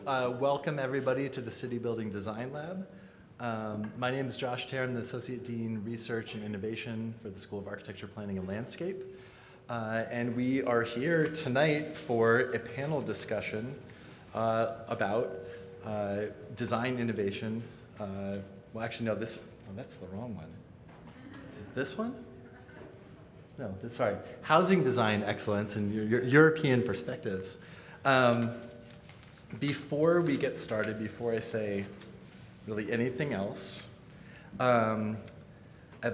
Welcome everybody to the City Building Design Lab. My name is Josh Terr. I'm the Associate Dean, Research and Innovation for the School of Architecture, Planning and Landscape. And we are here tonight for a panel discussion about design innovation. Well, actually, no, that's the wrong one. Is this one? No, sorry. Housing design excellence and your European perspectives. Before we get started, before I say really anything else, I'd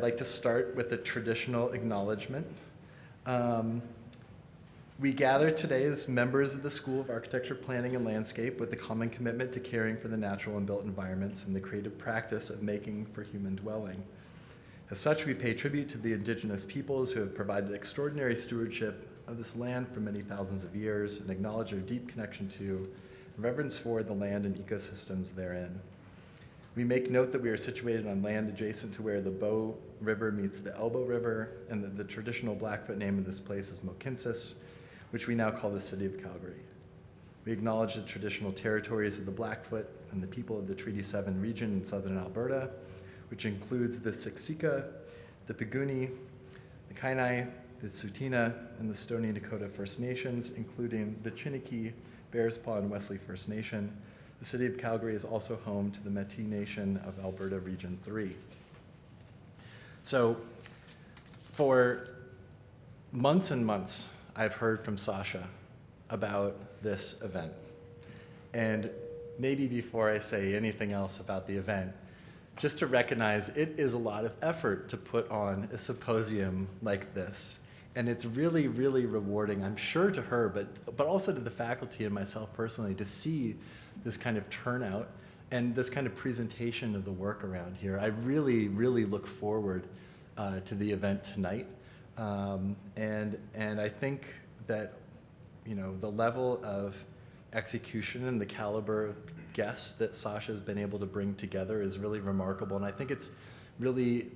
like to start with a traditional acknowledgement. We gather today as members of the School of Architecture, Planning and Landscape with a common commitment to caring for the natural and built environments and the creative practice of making for human dwelling. As such, we pay tribute to the indigenous peoples who have provided extraordinary stewardship of this land for many thousands of years and acknowledge their deep connection to and reverence for the land and ecosystems therein. We make note that we are situated on land adjacent to where the Bow River meets the Elbow River, and that the traditional Blackfoot name of this place is Mohkinstsis, which we now call the City of Calgary. We acknowledge the traditional territories of the Blackfoot and the people of the Treaty 7 region in southern Alberta, which includes the Siksika, the Piguni, the Kainai, the Tsuut'ina, and the Stoney Nakoda First Nations, including the Chiniki, Bearspaw, and Wesley First Nation. The City of Calgary is also home to the Métis Nation of Alberta Region 3. So for months and months, I've heard from Sasha about this event. And maybe before I say anything else about the event, just to recognize it is a lot of effort to put on a symposium like this. And it's really, really rewarding, I'm sure to her, but also to the faculty and myself personally, to see this kind of turnout and this kind of presentation of the work around here. I really, really look forward to the event tonight. And I think that, you know, the level of execution and the caliber of guests that Sasha has been able to bring together is really remarkable. And I think it's really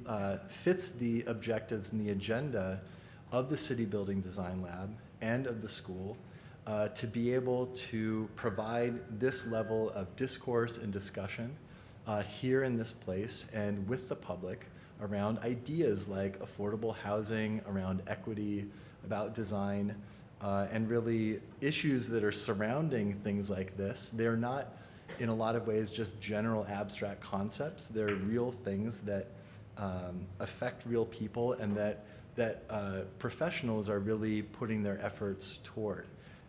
fits the objectives and the agenda of the City Building Design Lab and of the school to be able to provide this level of discourse and discussion here in this place and with the public around ideas like affordable housing, around equity, about design, and really issues that are surrounding things like this. They're not, in a lot of ways, just general abstract concepts. They're real things that affect real people and that professionals are really putting their efforts toward.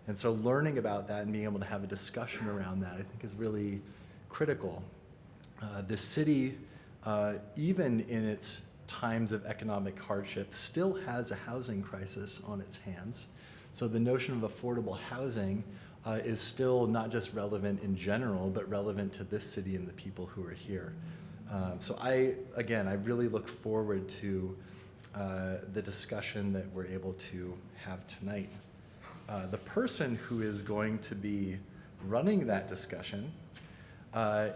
And so learning about that and being able to have a discussion around that, I think, is really critical. The city, even in its times of economic hardship, still has a housing crisis on its hands. So the notion of affordable housing is still not just relevant in general, but relevant to this city and the people who are here. So I really look forward to the discussion that we're able to have tonight. The person who is going to be running that discussion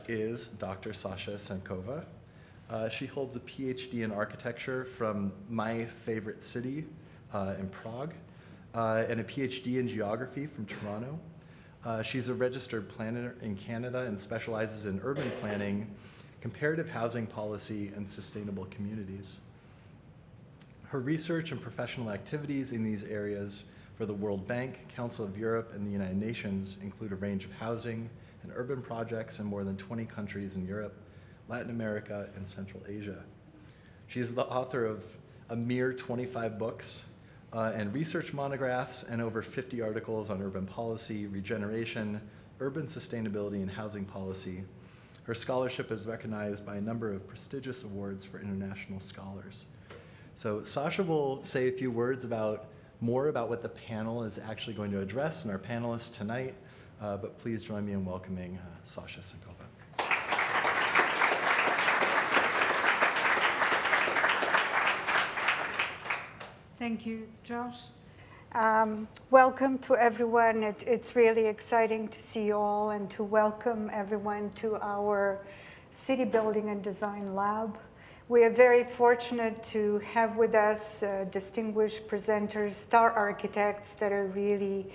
is Dr. Sasha Tsenkova. She holds a PhD in architecture from my favorite city in Prague, and a PhD in geography from Toronto. She's a registered planner in Canada and specializes in urban planning, comparative housing policy, and sustainable communities. Her research and professional activities in these areas for the World Bank, Council of Europe, and the United Nations include a range of housing and urban projects in more than 20 countries in Europe, Latin America, and Central Asia. She is the author of a mere 25 books and research monographs and over 50 articles on urban policy, regeneration, urban sustainability, and housing policy. Her scholarship is recognized by a number of prestigious awards for international scholars. So Sasha will say a few words more about what the panel is actually going to address and our panelists tonight, but please join me in welcoming Sasha Tsenkova. Thank you, Josh. Welcome to everyone. It's really exciting to see you all and to welcome everyone to our City Building and Design Lab. We are very fortunate to have with us distinguished presenters, star architects that are really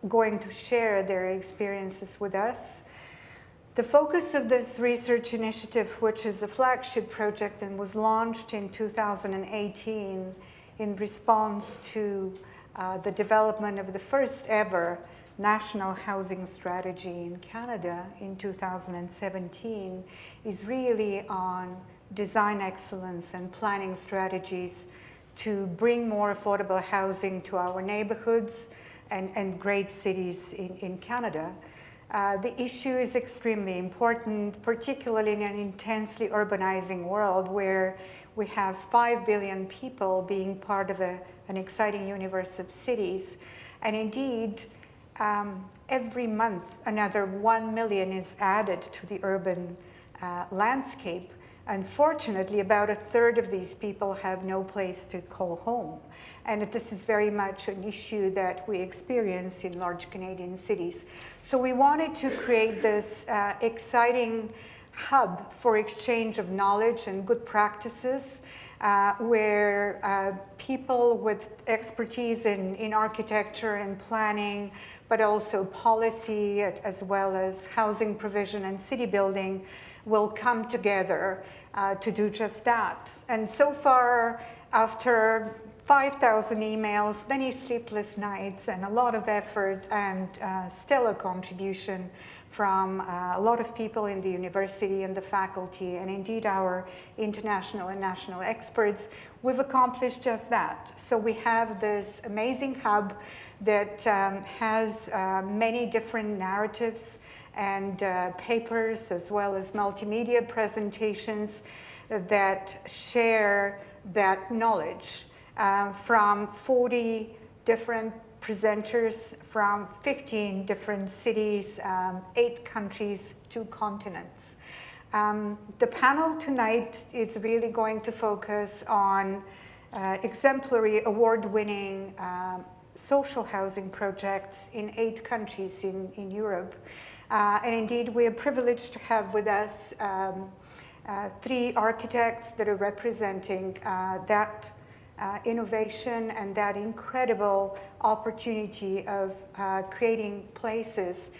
going to share their experiences with us. The focus of this research initiative, which is a flagship project and was launched in 2018 in response to the development of the first ever national housing strategy in Canada in 2017, is really on design excellence and planning strategies to bring more affordable housing to our neighborhoods and great cities in Canada. The issue is extremely important, particularly in an intensely urbanizing world where we have 5 billion people being part of an exciting universe of cities. And indeed, every month, another 1 million is added to the urban landscape. Unfortunately, about a third of these people have no place to call home. And this is very much an issue that we experience in large Canadian cities. So we wanted to create this exciting hub for exchange of knowledge and good practices where people with expertise in architecture and planning, but also policy as well as housing provision and city building will come together to do just that. And so far, after 5,000 emails, many sleepless nights, and a lot of effort and stellar contribution from a lot of people in the university and the faculty, and indeed our international and national experts, we've accomplished just that. So we have this amazing hub that has many different narratives and papers, as well as multimedia presentations that share that knowledge from 40 different presenters from 15 different cities, 8 countries, 2 continents. The panel tonight is really going to focus on exemplary award-winning social housing projects in 8 countries in Europe. And indeed, we are privileged to have with us 3 architects that are representing that innovation and that incredible opportunity of creating places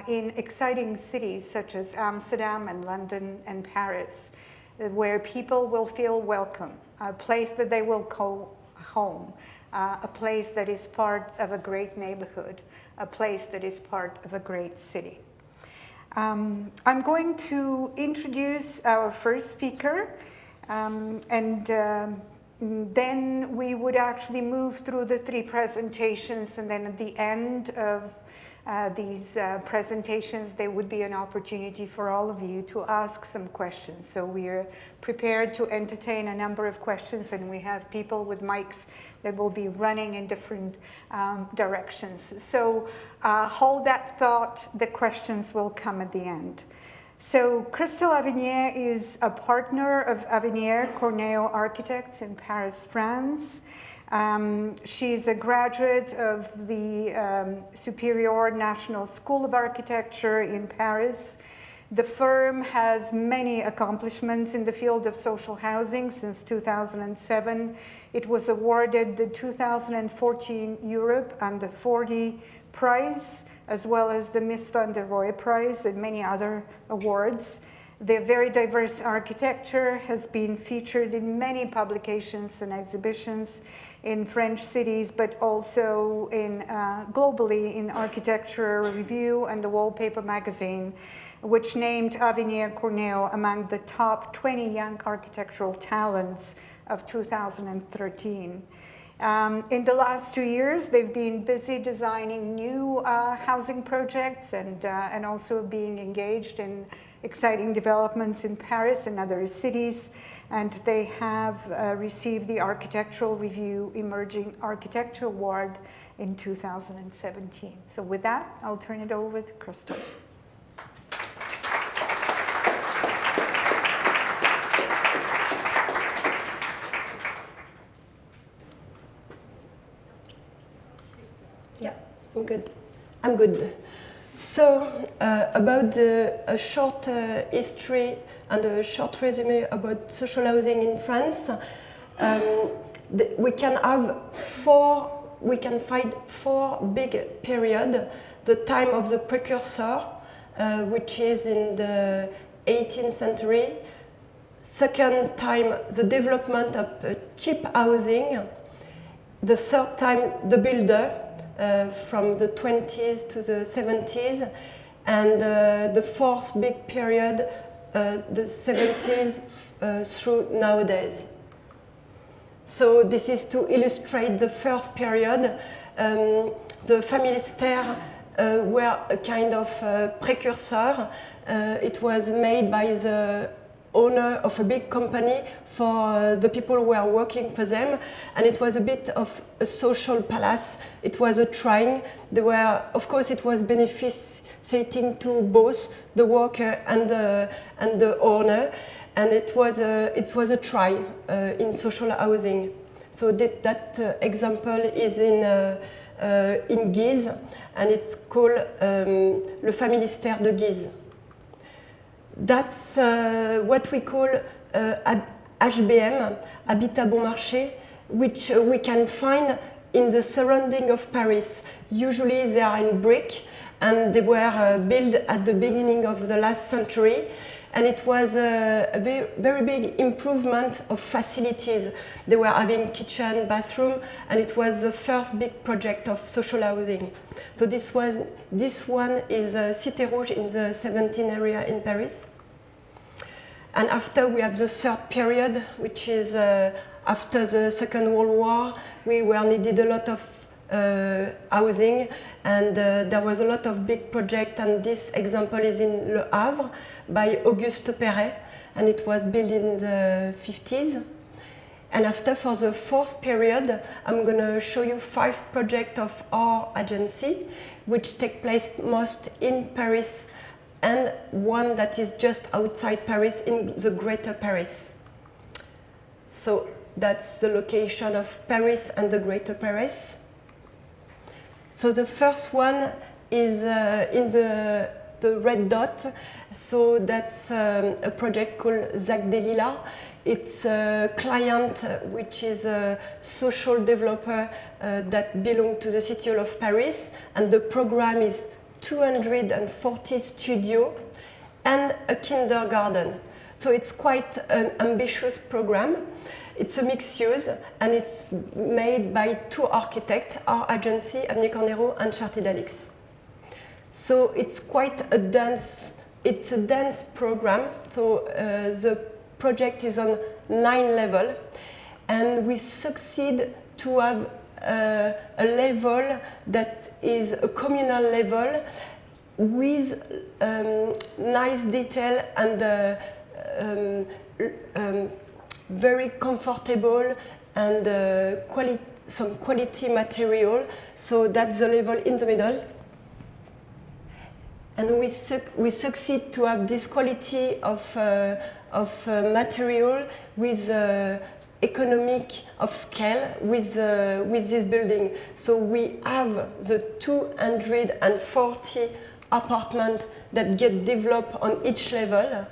in exciting cities such as Amsterdam and London and Paris, where people will feel welcome, a place that they will call home, a place that is part of a great neighborhood, a place that is part of a great city. I'm going to introduce our first speaker, then we would actually move through the 3 presentations, and then at the end of these presentations, there would be an opportunity for all of you to ask some questions. So we are prepared to entertain a number of questions, and we have people with mics that will be running in different directions. So hold that thought, the questions will come at the end. So Christelle Avenier is a partner of Avenier Cornejo Architects in Paris, France. She's a graduate of the Superior National School of Architecture in Paris. The firm has many accomplishments in the field of social housing since 2007. It was awarded the 2014 Europe Under 40 Prize, as well as the Miss Van der Rohe Prize and many other awards. Their very diverse architecture has been featured in many publications and exhibitions in French cities, but also in globally in Architecture Review and the Wallpaper magazine, which named Avenier Cornejo among the top 20 young architectural talents of 2013. In the last 2 years, they've been busy designing new housing projects and also being engaged in exciting developments in Paris and other cities. And they have received the Architectural Review Emerging Architecture Award in 2017. So with that, I'll turn it over to Christelle. I'm good. So about a short history and a short resume about social housing in France, we can have 4 we can find 4 big periods. The time of the precursor, which is in the 18th century. Second time, the development of cheap housing. The third time, the builder, from the 20s to the 70s. And the fourth big period, the 70s through nowadays. So this is to illustrate the first period. The Familistère were a kind of precursor. It was made by the owner of a big company for the people who were working for them, and it was a bit of a social palace. It was a trying. There were, of course, it was benefiting to both the worker and the owner, and it was a try in social housing. So that example is in Guise, and it's called Le Familistère de Guise. That's what we call HBM, Habitat Bon Marché, which we can find in the surrounding of Paris. Usually they are in brick, and they were built at the beginning of the last century. And it was a very, very big improvement of facilities. They were having kitchen, bathroom, and it was the first big project of social housing. So this one is Cité Rouge in the 17th area in Paris. And after we have the third period, which is after the Second World War. We were needed a lot of housing, and there was a lot of big projects, and this example is in Le Havre by Auguste Perret, and it was built in the 50s. And after, for the fourth period, I'm going to show you 5 projects of our agency, which take place most in Paris, and one that is just outside Paris, in the Greater Paris. So that's the location of Paris and the Greater Paris. So the first one is in the red dot. So that's a project called Zac des Lilas. It's a client which is a social developer that belongs to the City Hall of Paris, and the program is 240 studios and a kindergarten. So it's quite an ambitious program. It's a mixed use, and it's made by 2 architects, our agency, Avenier Cornejo and Chartidalix. So it's quite a dense program. So the project is on 9 levels, and we succeed to have a level that is a communal level with nice detail and very comfortable and some quality material. So that's the level in the middle. And we succeed to have this quality of material with economic of scale with this building. So we have the 240 apartments that get developed on each level,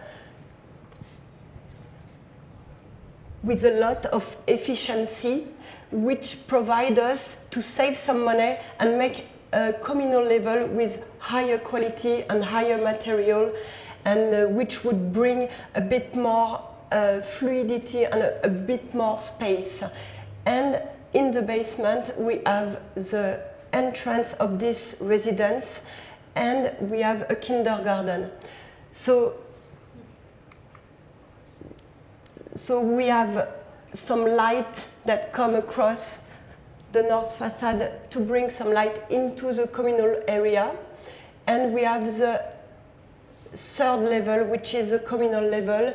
with a lot of efficiency, which provide us to save some money and make a communal level with higher quality and higher material, and which would bring a bit more fluidity and a bit more space. And in the basement, we have the entrance of this residence, and we have a kindergarten. So we have some light that come across the north facade to bring some light into the communal area. And we have the third level, which is the communal level,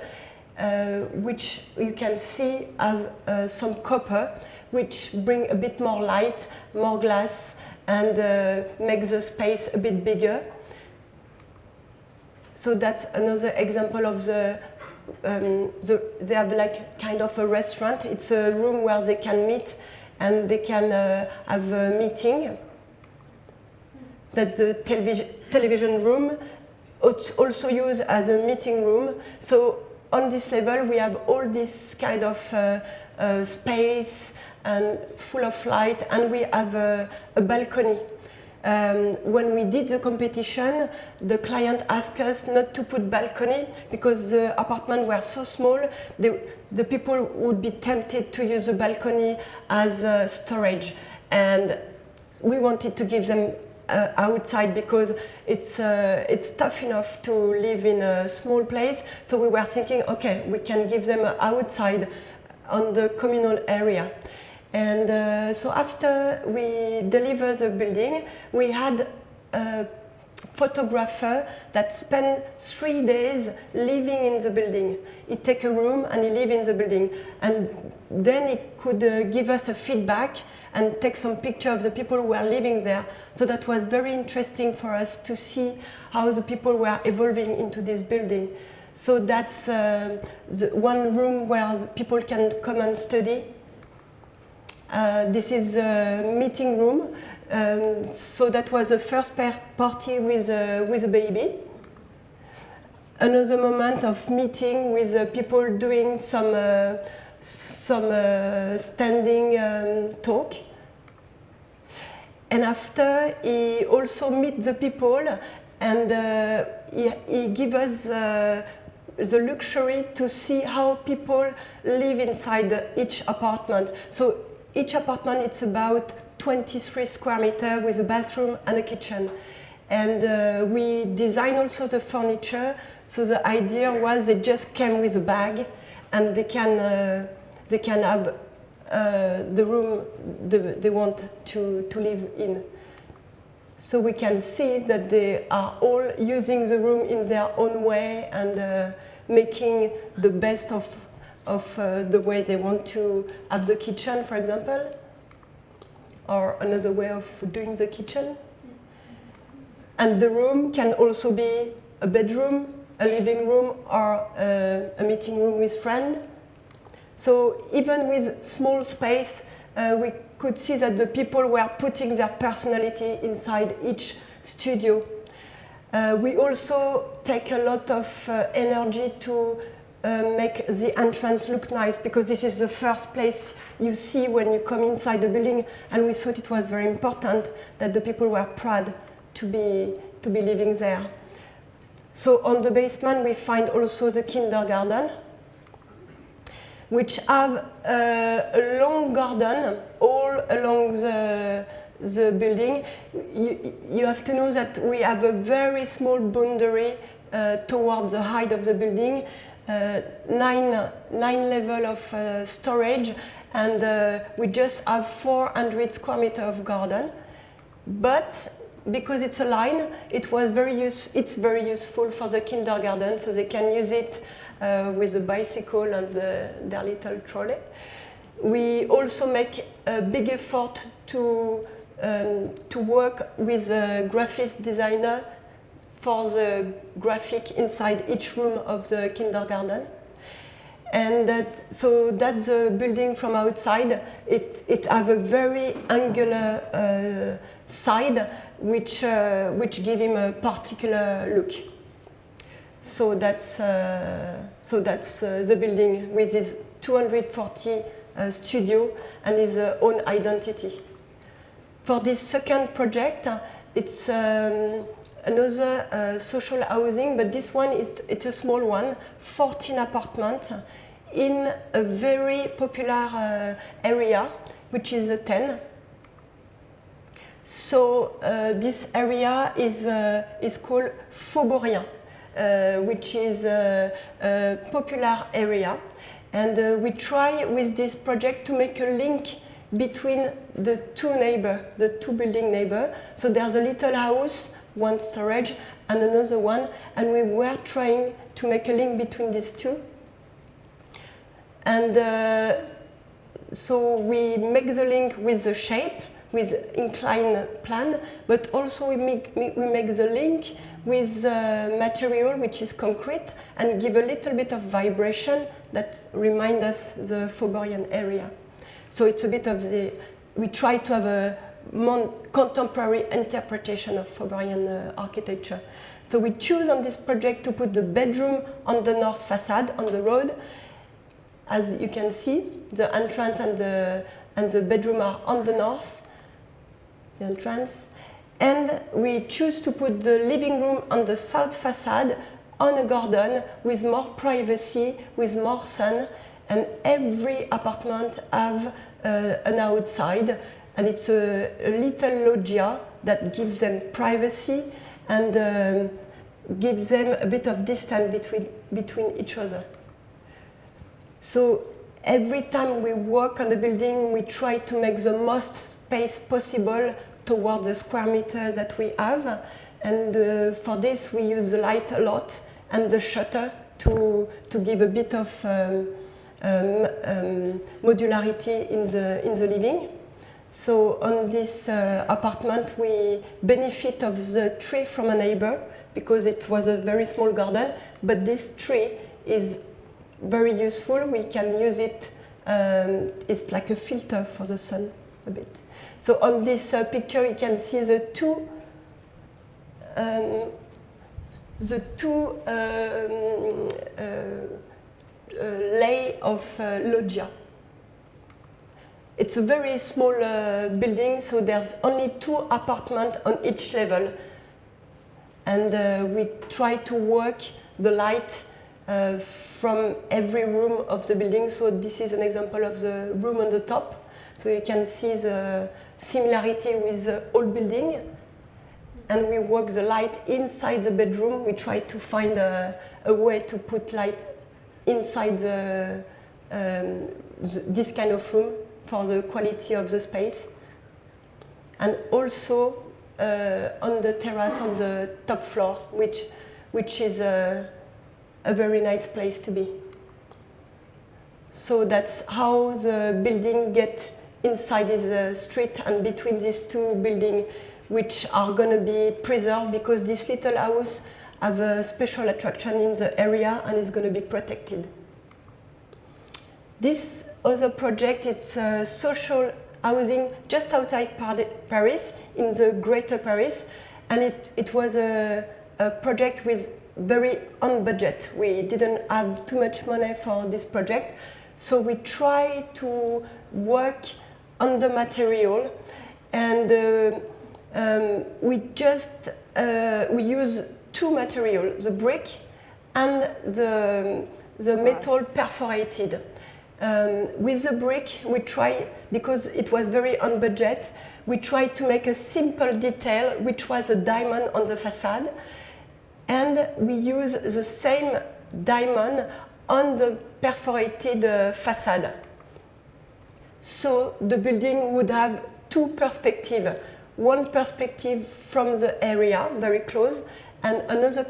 which you can see have some copper, which bring a bit more light, more glass, and make the space a bit bigger. So that's another example of they have like kind of a restaurant. It's a room where they can meet and they can have a meeting. That's the television room. It's also used as a meeting room. So on this level, we have all this kind of space and full of light, and we have a balcony. When we did the competition, the client asked us not to put balcony because the apartments were so small, the people would be tempted to use the balcony as storage. And we wanted to give them outside because it's tough enough to live in a small place. So we were thinking, okay, we can give them outside on the communal area. And so after we delivered the building, we had a photographer that spent 3 days living in the building. He take a room and he live in the building. And then he could give us a feedback and take some picture of the people who were living there. So that was very interesting for us to see how the people were evolving into this building. So that's the one room where the people can come and study. This is a meeting room. So that was the first party with a baby. Another moment of meeting with people doing some standing talk. And after, he also meet the people, and he give us the luxury to see how people live inside each apartment. So each apartment, it's about 23 square meters with a bathroom and a kitchen. And we design also the furniture. So the idea was they just came with a bag, and they can have the room they want to live in. So we can see that they are all using the room in their own way and making the best of the way they want to have the kitchen, for example, or another way of doing the kitchen. And the room can also be a bedroom, a living room, or a meeting room with friends. So even with small space, we could see that the people were putting their personality inside each studio. We also take a lot of energy to make the entrance look nice, because this is the first place you see when you come inside the building, and we thought it was very important that the people were proud to be living there. So on the basement we find also the kindergarten, which have a long garden all along the building. You have to know that we have a very small boundary towards the height of the building, nine level of storage, and we just have 400 square meters of garden. But because it's a line, it's very useful for the kindergarten, so they can use it with the bicycle and their little trolley. We also make a big effort to work with a graphics designer for the graphic inside each room of the kindergarten. And that's the building from outside. It has a very angular side, which give him a particular look. So that's the building with his 240 studio and his own identity. For this second project, it's another social housing, but this one it's a small one, 14 apartments in a very popular area, which is the 10. So this area is called Faubourien, which is a popular area. And we try with this project to make a link between the two building neighbors. So there's a little house, one storage, and another one. And we were trying to make a link between these two. And so we make the link with the shape, with inclined plan, but also we make the link with material which is concrete and give a little bit of vibration that remind us the Faubourien area. So it's a bit of we try to have a more contemporary interpretation of Faubourien architecture. So we choose on this project to put the bedroom on the north facade, on the road. As you can see, the entrance and the bedroom are on the north, the entrance. And we choose to put the living room on the south facade on a garden with more privacy, with more sun, and every apartment have an outside, and it's a little loggia that gives them privacy and gives them a bit of distance between each other. So every time we work on the building, we try to make the most space possible toward the square meter that we have. And for this, we use the light a lot and the shutter to give a bit of modularity in the living. So on this apartment, we benefit of the tree from a neighbor because it was a very small garden, but this tree is very useful. We can use it, it's like a filter for the sun a bit. So on this picture, you can see the two lay of loggia. It's a very small building, so there's only 2 apartments on each level. And we try to work the light from every room of the building. So this is an example of the room on the top. So you can see the similarity with the old building. And we work the light inside the bedroom. We try to find a way to put light inside this kind of room for the quality of the space. And also on the terrace on the top floor, which is a very nice place to be. So that's how the building gets inside this street and between these 2 buildings, which are going to be preserved because this little house have a special attraction in the area and is going to be protected. This other project is social housing just outside Paris, in the Greater Paris, and it was a project with very on budget. We didn't have too much money for this project, so we try to work on the material, and we use 2 materials: the brick and the metal perforated. With the brick, we try, because it was very on budget, we tried to make a simple detail, which was a diamond on the facade, and we use the same diamond on the perforated facade. So the building would have 2 perspectives. One perspective from the area, very close, and another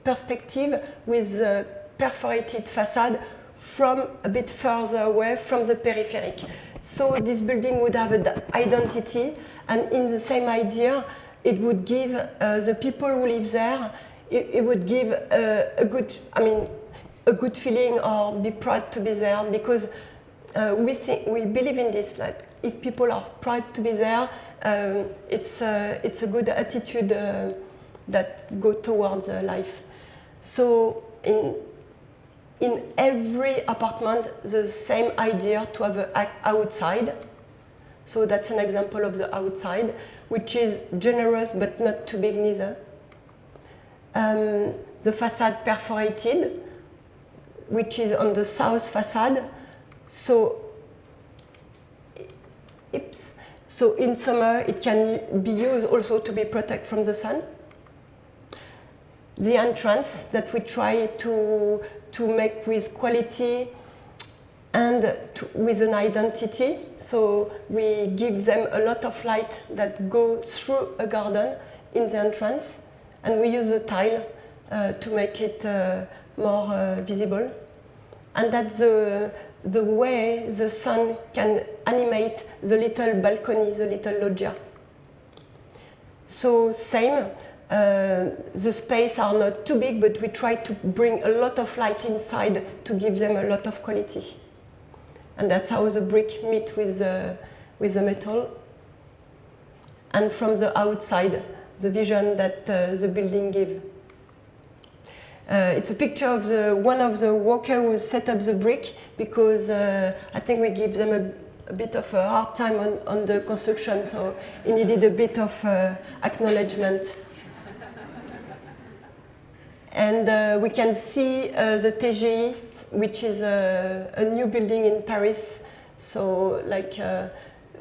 perspective with the perforated facade from a bit further away from the peripheric. So this building would have an identity, and in the same idea, it would give the people who live there, it would give a good feeling or be proud to be there, because we believe in this, like if people are proud to be there, it's a good attitude that go towards life. So in every apartment, the same idea to have an outside. So that's an example of the outside, which is generous but not too big neither. The facade perforated, which is on the south facade. So in summer, it can be used also to be protected from the sun. The entrance that we try to make with quality and with an identity. So we give them a lot of light that go through a garden in the entrance, and we use the tile to make it more visible. And that's the way the sun can animate the little balcony, the little loggia. So same. The space are not too big, but we try to bring a lot of light inside to give them a lot of quality. And that's how the brick meet with the metal. And from the outside, the vision that the building gives. It's a picture of one of the workers who set up the brick, because I think we give them a bit of a hard time on the construction, so he needed a bit of acknowledgement. And we can see the TGI, which is a new building in Paris. So like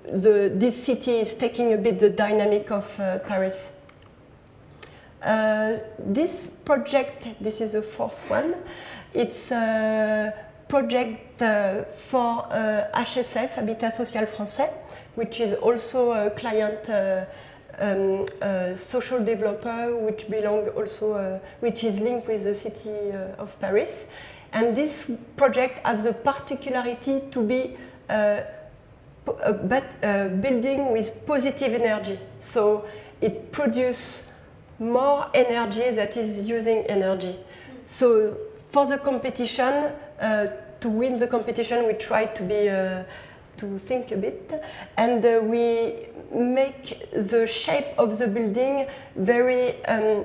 this city is taking a bit the dynamic of Paris. This project, this is the fourth one, it's a project for HSF, Habitat Social Français, which is also a client social developer, which belong also, which is linked with the city of Paris. And this project has the particularity to be a building with positive energy. So it produces more energy that is using energy. So for the competition, to win the competition, we try to be to think a bit, and we make the shape of the building very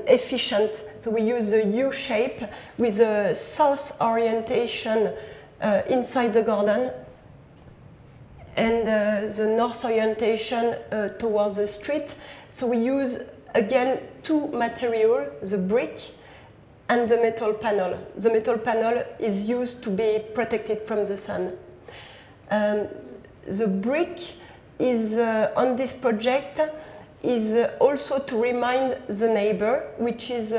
efficient. So we use the U shape with a south orientation inside the garden, and the north orientation towards the street. So we use again two materials, the brick and the metal panel. The metal panel is used to be protected from the sun. The brick is on this project is also to remind the neighbor, which is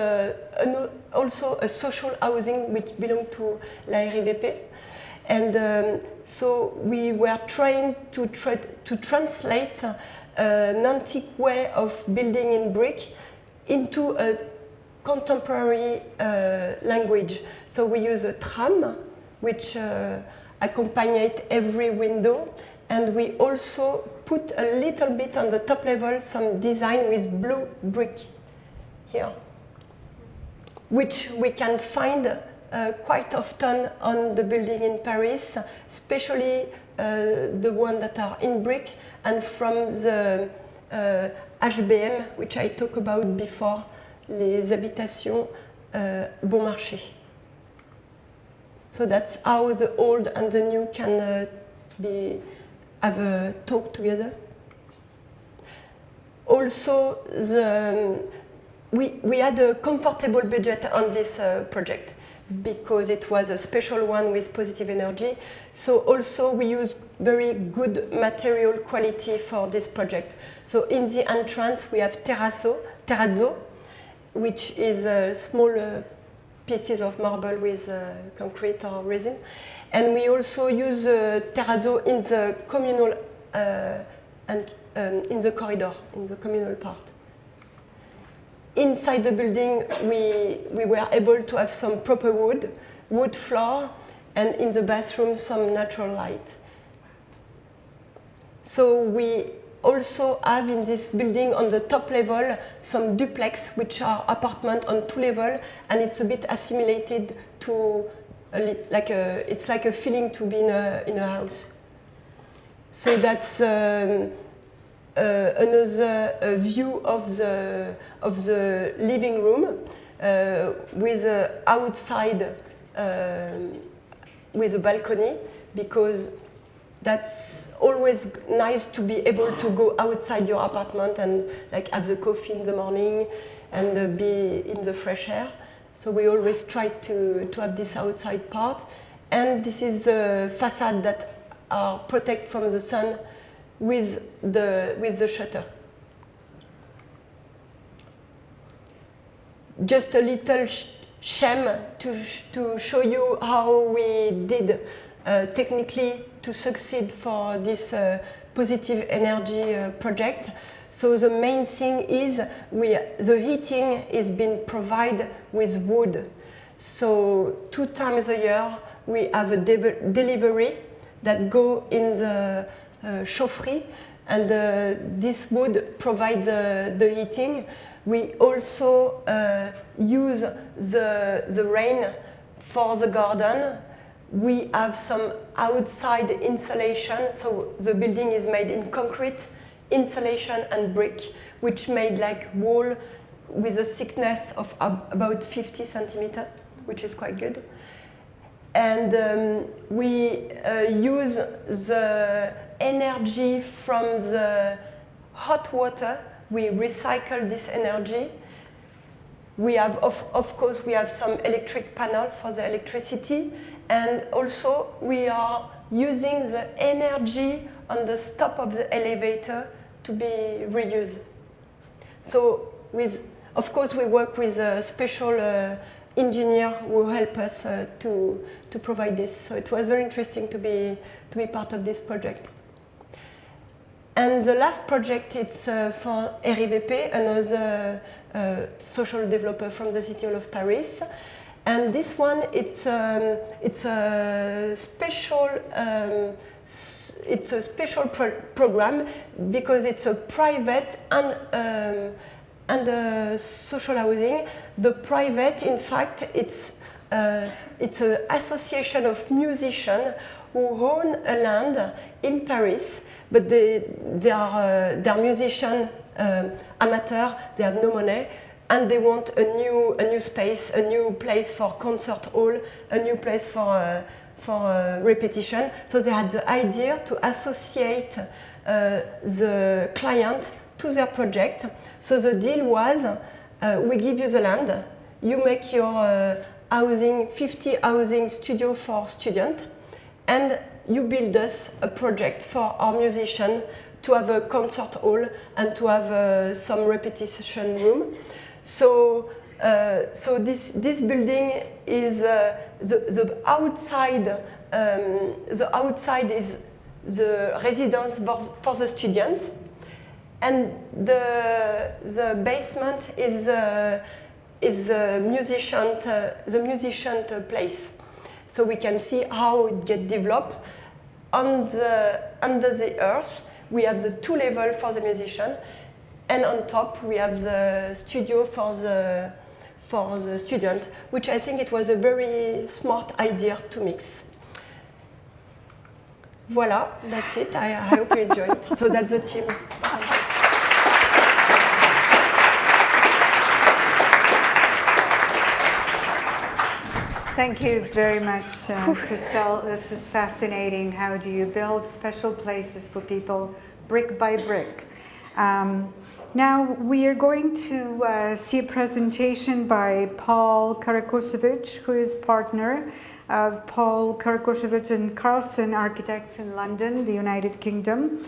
also a social housing which belongs to la RIBP. And so we were trying to translate an antique way of building in brick into a contemporary language. So we use a tram, which accompanied every window, and we also put a little bit on the top level some design with blue brick here, which we can find quite often on the building in Paris, especially the ones that are in brick, and from the HBM, which I talked about before, les habitations bon marché. So that's how the old and the new can have a talk together. Also, we had a comfortable budget on this project, because it was a special one with positive energy. So also we use very good material quality for this project. So in the entrance we have terrazzo, which is small pieces of marble with concrete or resin. And we also use terrazzo in the communal and in the corridor, in the communal part. Inside the building, we were able to have some proper wood floor, and in the bathroom, some natural light. So we also have in this building on the top level some duplex, which are apartments on 2 levels, and it's a bit assimilated to it's like a feeling to be in a house. So that's another view of the living room with outside with a balcony, because that's always nice to be able to go outside your apartment and like have the coffee in the morning and be in the fresh air. So we always try to have this outside part. And this is a facade that are protected from the sun with the shutter. Just a little sham to show you how we did technically to succeed for this positive energy project. So the main thing is the heating is being provided with wood. So 2 times a year we have a delivery that go in the chaufferie, and this wood provides the heating. We also use the rain for the garden. We have some outside insulation, so the building is made in concrete, insulation and brick, which made like wall with a thickness of about 50 centimeters which is quite good. And we use the energy from the hot water. We recycle this energy. We have, of course, we have some electric panel for the electricity, and also we are using the energy on the stop of the elevator to be reused. So, of course, we work with a special engineer who help us to provide this. So it was very interesting to be part of this project. And the last project, it's for RIVP, another social developer from the city of Paris. And this one, it's a special program because it's a private and social housing. The private, in fact, it's an association of musicians who own a land in Paris, but they are musicians, amateur. They have no money, and they want a new space, a new place for concert hall, a new place for repetition. So they had the idea to associate the client to their project. So the deal was, we give you the land, you make your 50 housing studio for students, and you build us a project for our musicians to have a concert hall and to have some repetition room. So this building is the outside. The outside is the residence for the students, and the basement is the musician place. So we can see how it gets developed. Under the earth, we have the 2 levels for the musician, and on top we have the studio for the student, which I think it was a very smart idea to mix. Voila, that's it. I hope you enjoyed it. So that's the team. Thank you very much, Christelle. This is fascinating. How do you build special places for people brick by brick? Now we are going to see a presentation by Paul Karakusevic, who is partner of Paul Karakusevic and Carson Architects in London, the United Kingdom.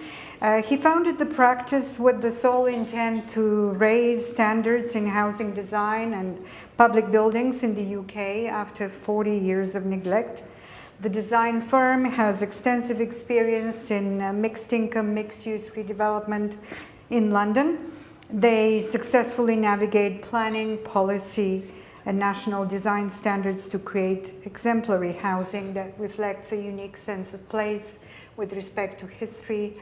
He founded the practice with the sole intent to raise standards in housing design and public buildings in the UK after 40 years of neglect. The design firm has extensive experience in mixed income, mixed use redevelopment in London. They successfully navigate planning, policy, and national design standards to create exemplary housing that reflects a unique sense of place with respect to history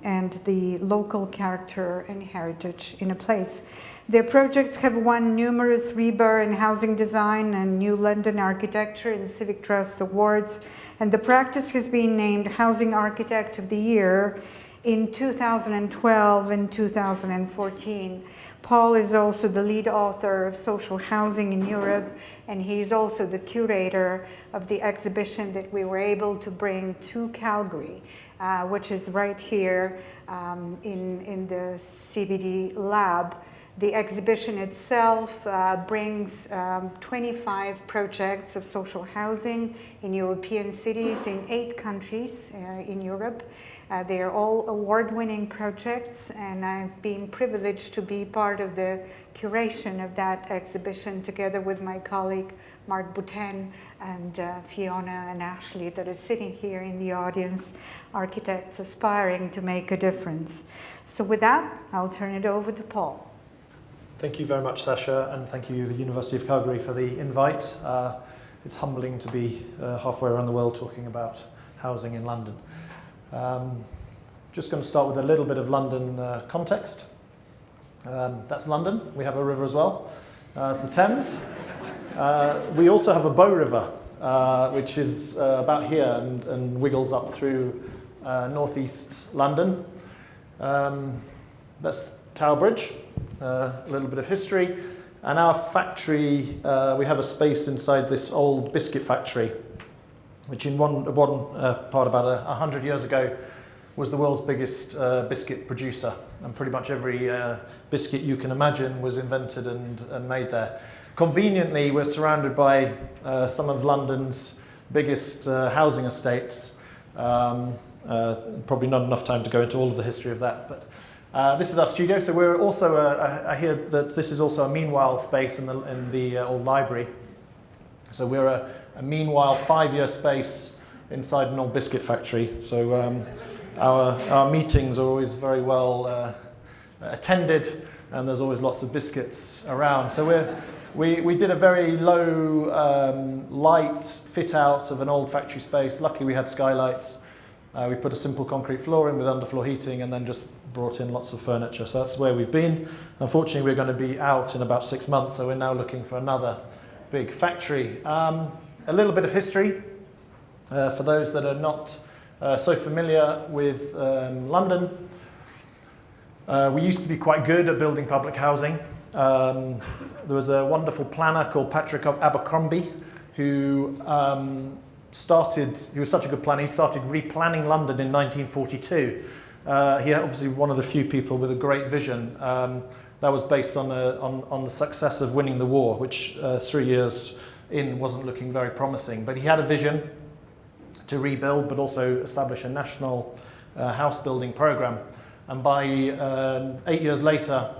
and the local character and heritage in a place. Their projects have won numerous RIBA in housing design and New London Architecture and Civic Trust Awards, and the practice has been named Housing Architect of the Year in 2012 and 2014. Paul is also the lead author of Social Housing in Europe, and he's also the curator of the exhibition that we were able to bring to Calgary, which is right here in the CBD lab. The exhibition itself brings 25 projects of social housing in European cities in 8 countries in Europe. They are all award-winning projects, and I've been privileged to be part of the curation of that exhibition together with my colleague Mark Bouten and Fiona and Ashley that are sitting here in the audience, architects aspiring to make a difference. So with that, I'll turn it over to Paul. Thank you very much, Sasha, and thank you, the University of Calgary, for the invite. It's humbling to be halfway around the world talking about housing in London. Just going to start with a little bit of London context. That's London. We have a river as well. It's the Thames. We also have a Bow River, which is about here and wiggles up through northeast London. That's Tower Bridge. A little bit of history. And our factory, we have a space inside this old biscuit factory, which in one part about 100 years ago was the world's biggest biscuit producer. And pretty much every biscuit you can imagine was invented and made there. Conveniently, we're surrounded by some of London's biggest housing estates. Probably not enough time to go into all of the history of that, but this is our studio. So we're also, I hear that this is also a meanwhile space in the old library. So we're a meanwhile 5-year space inside an old biscuit factory. So our meetings are always very well attended, and there's always lots of biscuits around. So we did a very low light fit out of an old factory space. Luckily we had skylights. We put a simple concrete floor in with underfloor heating and then just brought in lots of furniture. So that's where we've been. Unfortunately, we're going to be out in about 6 months, so we're now looking for another big factory. A little bit of history for those that are not so familiar with London. We used to be quite good at building public housing. There was a wonderful planner called Patrick Abercrombie who he was such a good planner, he started replanning London in 1942. He obviously one of the few people with a great vision. That was based on the success of winning the war, which 3 years in wasn't looking very promising. But he had a vision to rebuild, but also establish a national house building program. And by 8 years later,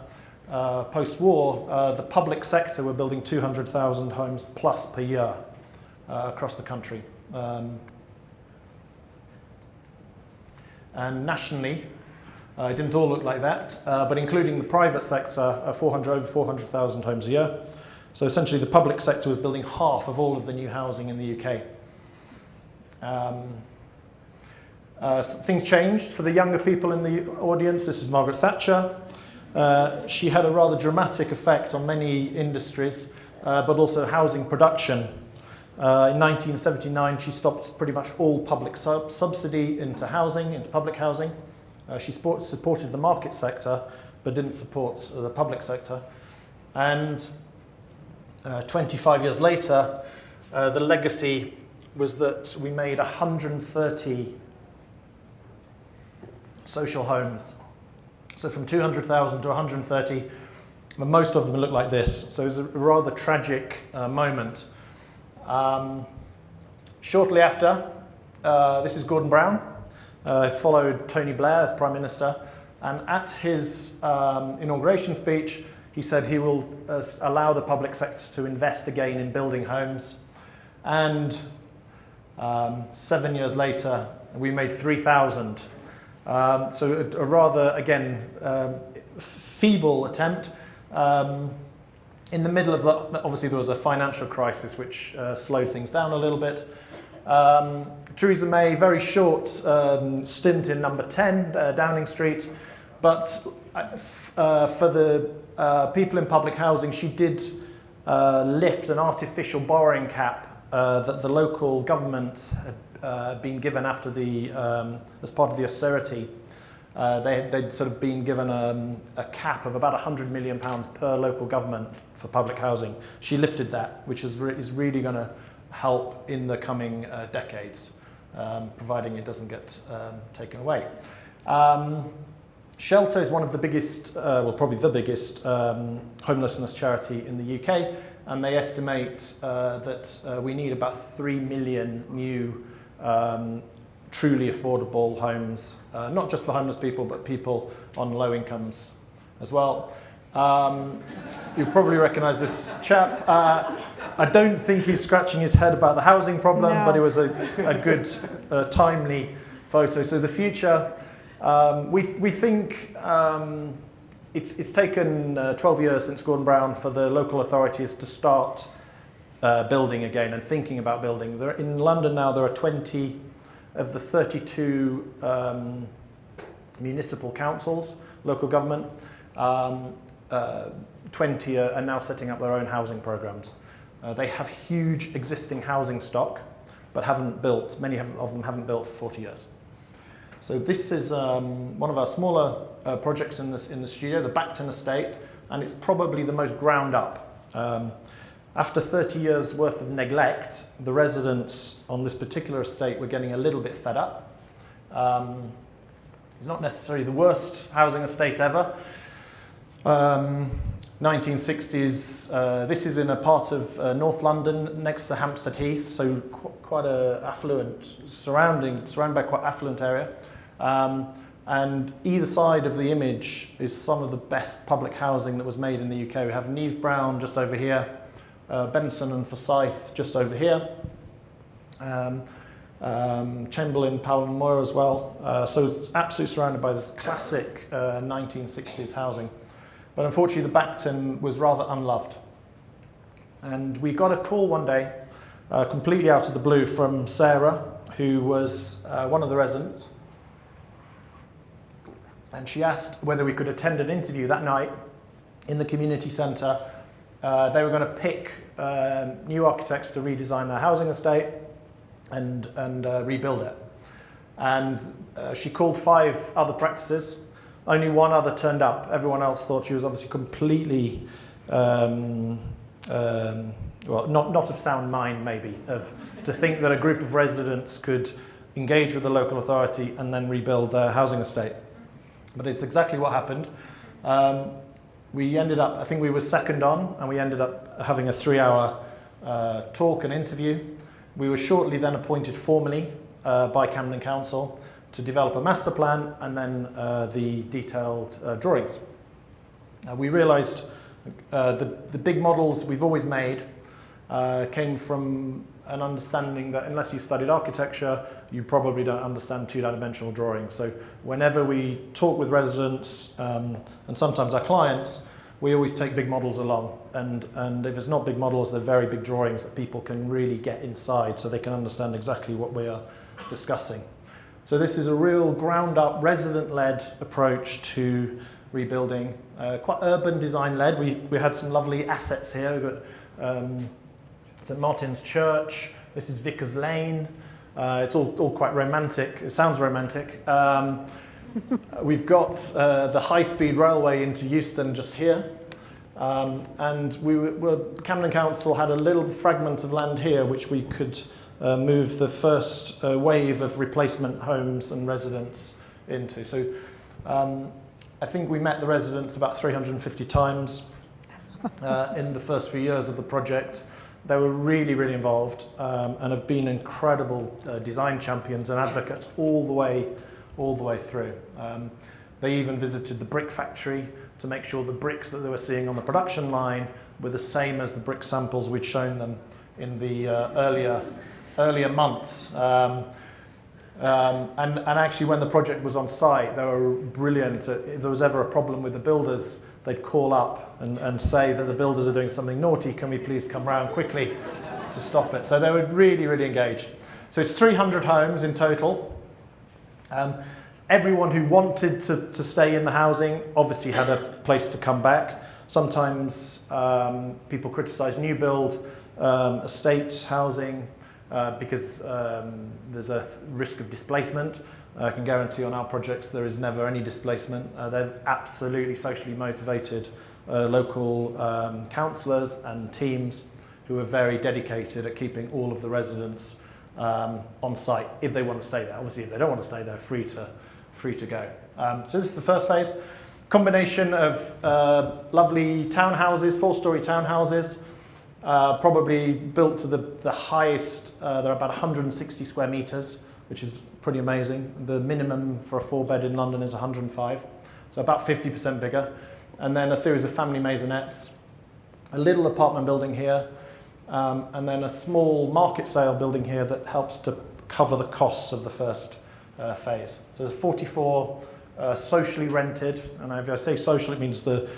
post-war, the public sector were building 200,000 homes plus per year across the country. And nationally, it didn't all look like that, but including the private sector, over 400,000 homes a year. So essentially the public sector was building half of all of the new housing in the UK. Things changed for the younger people in the audience. This is Margaret Thatcher. She had a rather dramatic effect on many industries, but also housing production. In 1979, she stopped pretty much all public subsidy into public housing. She supported the market sector, but didn't support the public sector. And 25 years later, the legacy was that we made 130 social homes. So from 200,000 to 130, but most of them look like this. So it was a rather tragic moment. Shortly after, this is Gordon Brown. Followed Tony Blair as Prime Minister, and at his inauguration speech, he said he will allow the public sector to invest again in building homes. And 7 years later, we made 3,000. So a rather, again, feeble attempt. In the middle of that, obviously there was a financial crisis which slowed things down a little bit. Theresa May, very short stint in number 10, Downing Street, but for the people in public housing, she did lift an artificial borrowing cap that the local government had been given after as part of the austerity. They'd sort of been given a cap of about £100 million per local government for public housing. She lifted that, which is really going to help in the coming decades, providing it doesn't get taken away. Shelter is one of the biggest, well, probably the biggest homelessness charity in the UK, and they estimate that we need about 3 million new truly affordable homes, not just for homeless people, but people on low incomes as well. You'll probably recognise this chap. I don't think he's scratching his head about the housing problem, no. But it was a good, timely photo. So the future, we think it's taken 12 years since Gordon Brown for the local authorities to start building again and thinking about building. In London now, there are 20 of the 32 municipal councils, local government. 20 are now setting up their own housing programs. They have huge existing housing stock, but haven't built, many of them haven't built for 40 years. So this is one of our smaller projects in the studio, the Backton Estate, and it's probably the most ground up After 30 years worth of neglect, the residents on this particular estate were getting a little bit fed up. It's not necessarily the worst housing estate ever. 1960s, this is in a part of North London next to Hampstead Heath, so quite a affluent, surrounded by quite affluent area. And either side of the image is some of the best public housing that was made in the UK. We have Neve Brown just over here, Benson and Forsyth just over here, Chamberlain, Powell and Moore as well. So it's absolutely surrounded by the classic 1960s housing. But unfortunately, the Backton was rather unloved. And we got a call one day, completely out of the blue, from Sarah, who was one of the residents. And she asked whether we could attend an interview that night in the community centre. They were going to pick new architects to redesign their housing estate and rebuild it. And she called 5 other practices. Only one other turned up. Everyone else thought she was obviously completely, well, not of sound mind maybe, to think that a group of residents could engage with the local authority and then rebuild their housing estate. But it's exactly what happened. We ended up, I think we were second on, and we ended up having a 3-hour talk and interview. We were shortly then appointed formally by Camden Council to develop a master plan and then the detailed drawings. We realised the big models we've always made came from an understanding that unless you studied architecture, you probably don't understand 2-dimensional drawing. So whenever we talk with residents and sometimes our clients, we always take big models along. And if it's not big models, they're very big drawings that people can really get inside so they can understand exactly what we are discussing. So this is a real ground-up, resident-led approach to rebuilding, quite urban design-led. We had some lovely assets here. We've got St Martin's Church. This is Vickers Lane. It's all quite romantic. It sounds romantic. We've got the high-speed railway into Euston just here. And Camden Council had a little fragment of land here which we could move the first wave of replacement homes and residents into. So I think we met the residents about 350 times in the first few years of the project. They were really, really involved and have been incredible design champions and advocates all the way through. They even visited the brick factory to make sure the bricks that they were seeing on the production line were the same as the brick samples we'd shown them in the earlier months. And actually when the project was on site, they were brilliant. If there was ever a problem with the builders, they'd call up and say that the builders are doing something naughty, can we please come round quickly to stop it? So they were really, really engaged. So it's 300 homes in total. Everyone who wanted to stay in the housing obviously had a place to come back. Sometimes people criticise new build estates housing because there's a risk of displacement. I can guarantee on our projects there is never any displacement. They're absolutely socially motivated local councillors and teams who are very dedicated at keeping all of the residents on site if they want to stay there. Obviously, if they don't want to stay there, free to go. So this is the first phase. Combination of lovely townhouses, 4-storey townhouses, probably built to the highest. They're about 160 square metres, which is pretty amazing. The minimum for a 4-bed in London is 105, so about 50% bigger. And then a series of family maisonettes, a little apartment building here, and then a small market sale building here that helps to cover the costs of the first phase. So there's 44 socially rented, and if I say social, it means the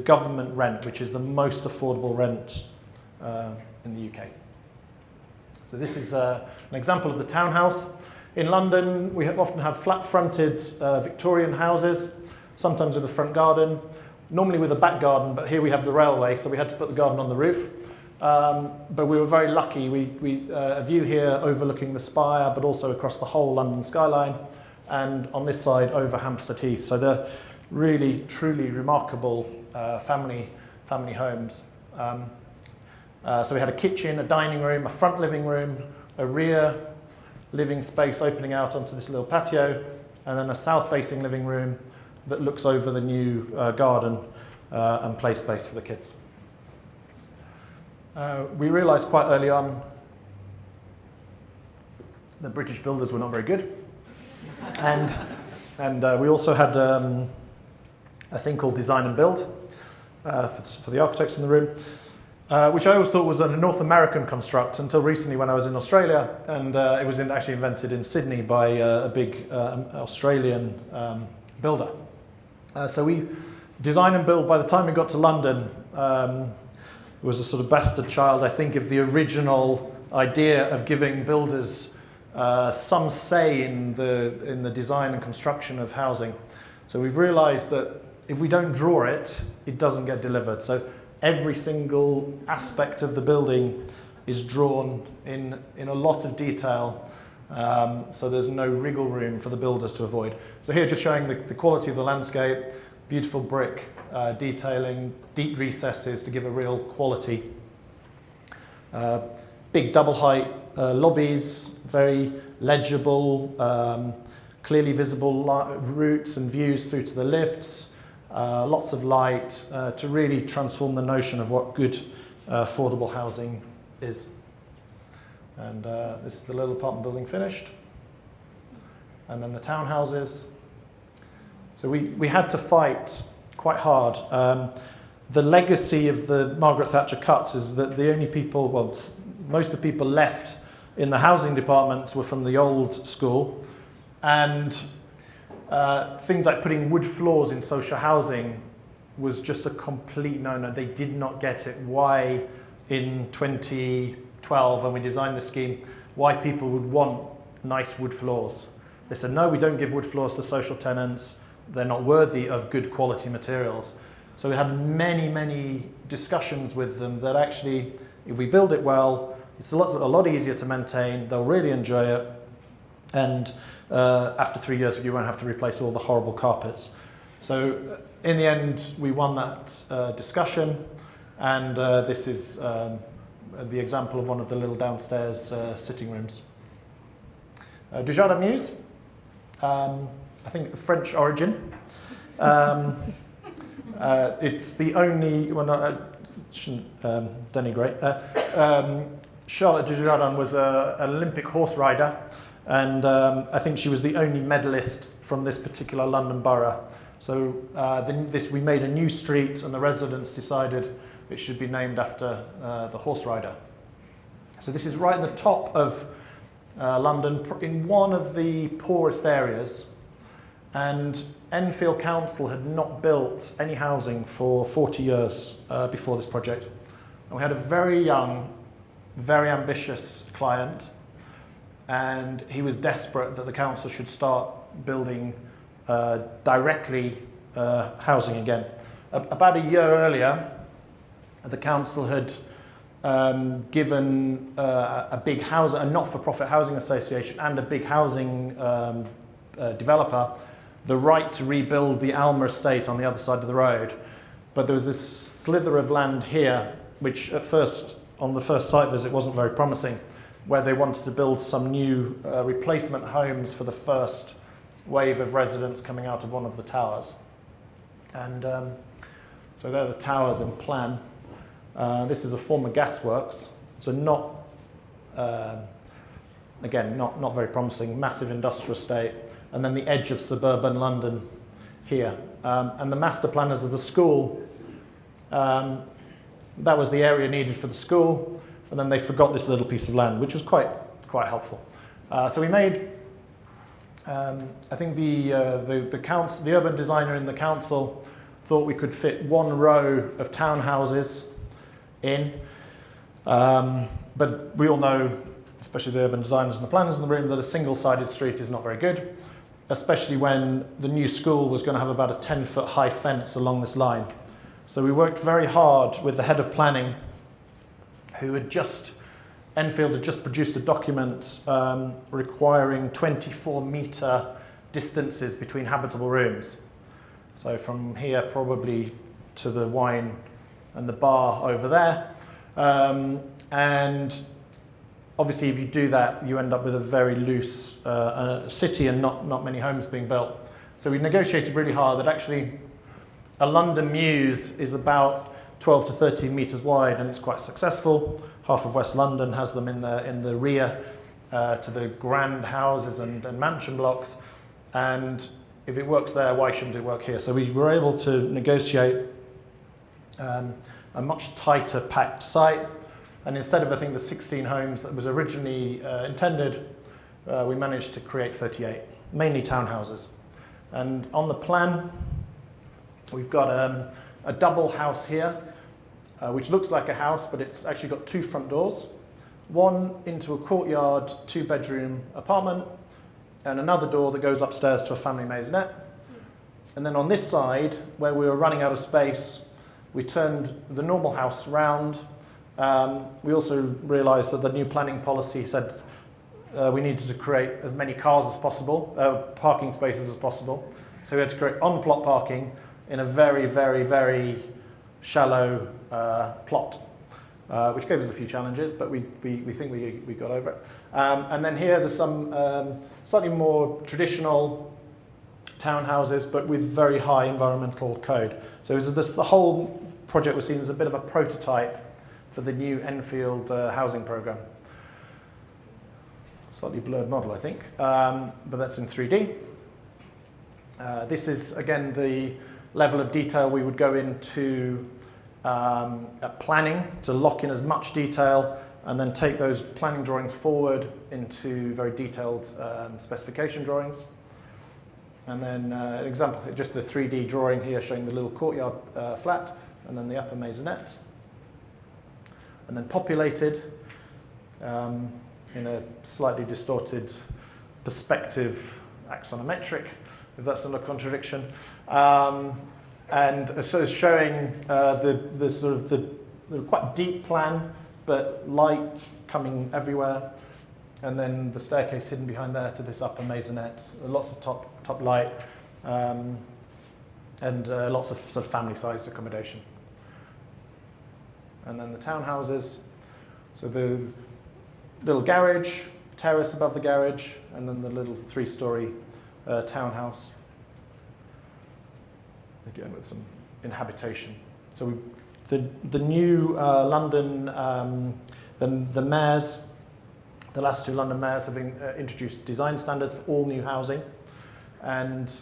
government rent, which is the most affordable rent in the UK. So this is an example of the townhouse. In London, we often have flat-fronted Victorian houses, sometimes with a front garden, normally with a back garden, but here we have the railway, so we had to put the garden on the roof. But we were very lucky. We a view here overlooking the spire, but also across the whole London skyline, and on this side over Hampstead Heath. So they're really, truly remarkable family family homes. So we had a kitchen, a dining room, a front living room, a rear living space opening out onto this little patio, and then a south-facing living room that looks over the new garden and play space for the kids. We realised quite early on that British builders were not very good, and we also had a thing called design and build for the architects in the room, which I always thought was a North American construct until recently when I was in Australia, and it was actually invented in Sydney by a big Australian builder. So we design and build, by the time we got to London, was a sort of bastard child, I think, of the original idea of giving builders some say in the design and construction of housing. So we've realised that if we don't draw it, it doesn't get delivered. So every single aspect of the building is drawn in a lot of detail, so there's no wriggle room for the builders to avoid. So here just showing the quality of the landscape, beautiful brick detailing, deep recesses to give a real quality. Big double height lobbies, very legible, clearly visible routes and views through to the lifts. Lots of light to really transform the notion of what good affordable housing is. And this is the little apartment building finished. And then the townhouses. So we had to fight quite hard. The legacy of the Margaret Thatcher cuts is that the only people, well, most of the people left in the housing departments were from the old school. And things like putting wood floors in social housing was just a complete no-no. They did not get it. Why in 2012, when we designed the scheme, why people would want nice wood floors. They said, no, we don't give wood floors to social tenants. They're not worthy of good quality materials. So we had many, many discussions with them that actually, if we build it well, it's a lot easier to maintain. They'll really enjoy it. And after 3 years, you won't have to replace all the horrible carpets. So in the end, we won that discussion, and this is the example of one of the little downstairs sitting rooms. Dujardin Mews, I think French origin. It's the only, well, I shouldn't denigrate. Charlotte Dujardin was an Olympic horse rider, and I think she was the only medalist from this particular London borough. So we made a new street, and the residents decided it should be named after the horse rider. So this is right at the top of London, in one of the poorest areas, and Enfield Council had not built any housing for 40 years before this project. And we had a very young, very ambitious client, and he was desperate that the council should start building directly housing again. About a year earlier, the council had given a big house, a not-for-profit housing association and a big housing developer the right to rebuild the Alma estate on the other side of the road. But there was this slither of land here, which at first, on the first site visit, wasn't very promising, where they wanted to build some new replacement homes for the first wave of residents coming out of one of the towers. And so there are the towers in plan. This is a former gasworks, so not, again, not very promising, massive industrial estate, and then the edge of suburban London here. And the master planners of the school, that was the area needed for the school, and then they forgot this little piece of land, which was quite helpful. So we made, I think the urban designer in the council thought we could fit one row of townhouses in, but we all know, especially the urban designers and the planners in the room, that a single-sided street is not very good, especially when the new school was going to have about a 10-foot high fence along this line. So we worked very hard with the head of planning, who had Enfield had just produced a document requiring 24-metre distances between habitable rooms. So from here probably to the wine and the bar over there. And obviously, if you do that, you end up with a very loose city and not many homes being built. So we negotiated really hard that actually a London Mews is about 12 to 13 metres wide, and it's quite successful. Half of West London has them in the rear to the grand houses and mansion blocks. And if it works there, why shouldn't it work here? So we were able to negotiate a much tighter packed site. And instead of, I think, the 16 homes that was originally intended, we managed to create 38, mainly townhouses. And on the plan, we've got a double house here, which looks like a house, but it's actually got two front doors. One into a courtyard, 2-bedroom apartment, and another door that goes upstairs to a family maisonette. And then on this side, where we were running out of space, we turned the normal house round. We also realised that the new planning policy said we needed to create as many cars as possible, parking spaces as possible. So we had to create on-plot parking in a very, very, very shallow plot, which gave us a few challenges, but we think we got over it. And then here there's some slightly more traditional townhouses, but with very high environmental code. So the whole project was seen as a bit of a prototype for the new Enfield housing programme. Slightly blurred model, I think, but that's in 3D. This is, again, the level of detail we would go into at planning to lock in as much detail and then take those planning drawings forward into very detailed specification drawings. And then an example, just the 3D drawing here showing the little courtyard flat and then the upper maisonette. And then populated in a slightly distorted perspective axonometric, if that's not a contradiction. And so it's showing the sort of the quite deep plan, but light coming everywhere. And then the staircase hidden behind there to this upper maisonette. Lots of top light, and lots of sort of family-sized accommodation. And then the townhouses. So the little garage, terrace above the garage, and then the little 3-story townhouse. Again, with some inhabitation. So the new London, the mayors, the last 2 London mayors have introduced design standards for all new housing, and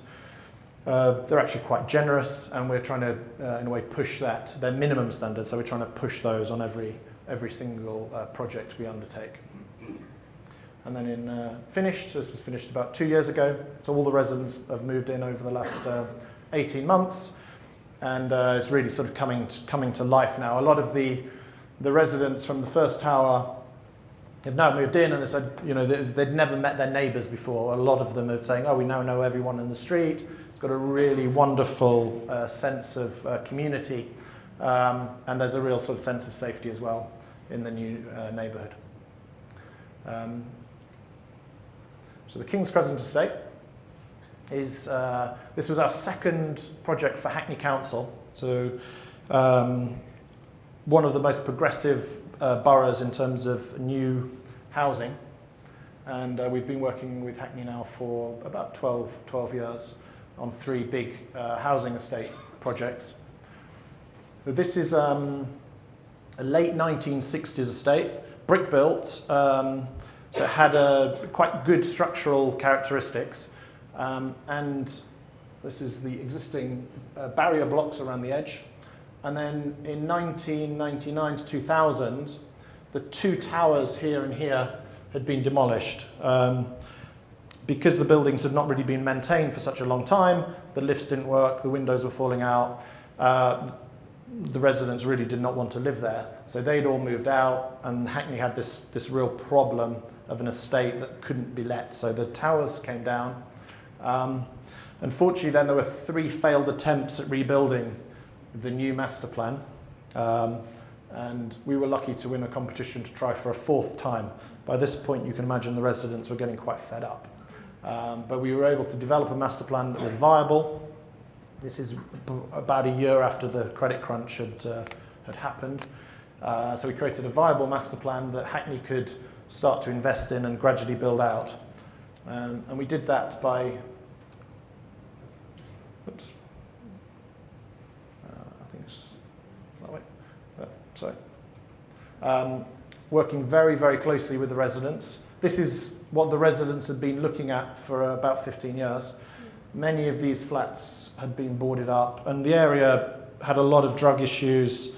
they're actually quite generous, and we're trying to, in a way, push that. They're minimum standards, so we're trying to push those on every single project we undertake. And then in finished, this was finished about 2 years ago, so all the residents have moved in over the last 18 months, and it's really sort of coming to life now. A lot of the residents from the first tower have now moved in, and they said, you know, they'd never met their neighbours before. A lot of them are saying, oh, we now know everyone in the street. It's got a really wonderful sense of community, and there's a real sort of sense of safety as well in the new neighbourhood. So the King's Crescent Estate is, this was our second project for Hackney Council. So one of the most progressive boroughs in terms of new housing. And we've been working with Hackney now for about 12 years on 3 big housing estate projects. So this is a late 1960s estate, brick built, so it had quite good structural characteristics. And this is the existing barrier blocks around the edge. And then in 1999 to 2000, the 2 towers here and here had been demolished. Because the buildings had not really been maintained for such a long time, the lifts didn't work, the windows were falling out, the residents really did not want to live there. So they'd all moved out, and Hackney had this real problem of an estate that couldn't be let. So the towers came down. Unfortunately, then there were 3 failed attempts at rebuilding the new master plan. And we were lucky to win a competition to try for a 4th time. By this point, you can imagine the residents were getting quite fed up. But we were able to develop a master plan that was viable. This is about a year after the credit crunch had happened. So we created a viable master plan that Hackney could start to invest in and gradually build out. And we did that by, oops, I think it's that way, sorry. Working very, very closely with the residents. This is what the residents had been looking at for about 15 years. Many of these flats had been boarded up, and the area had a lot of drug issues.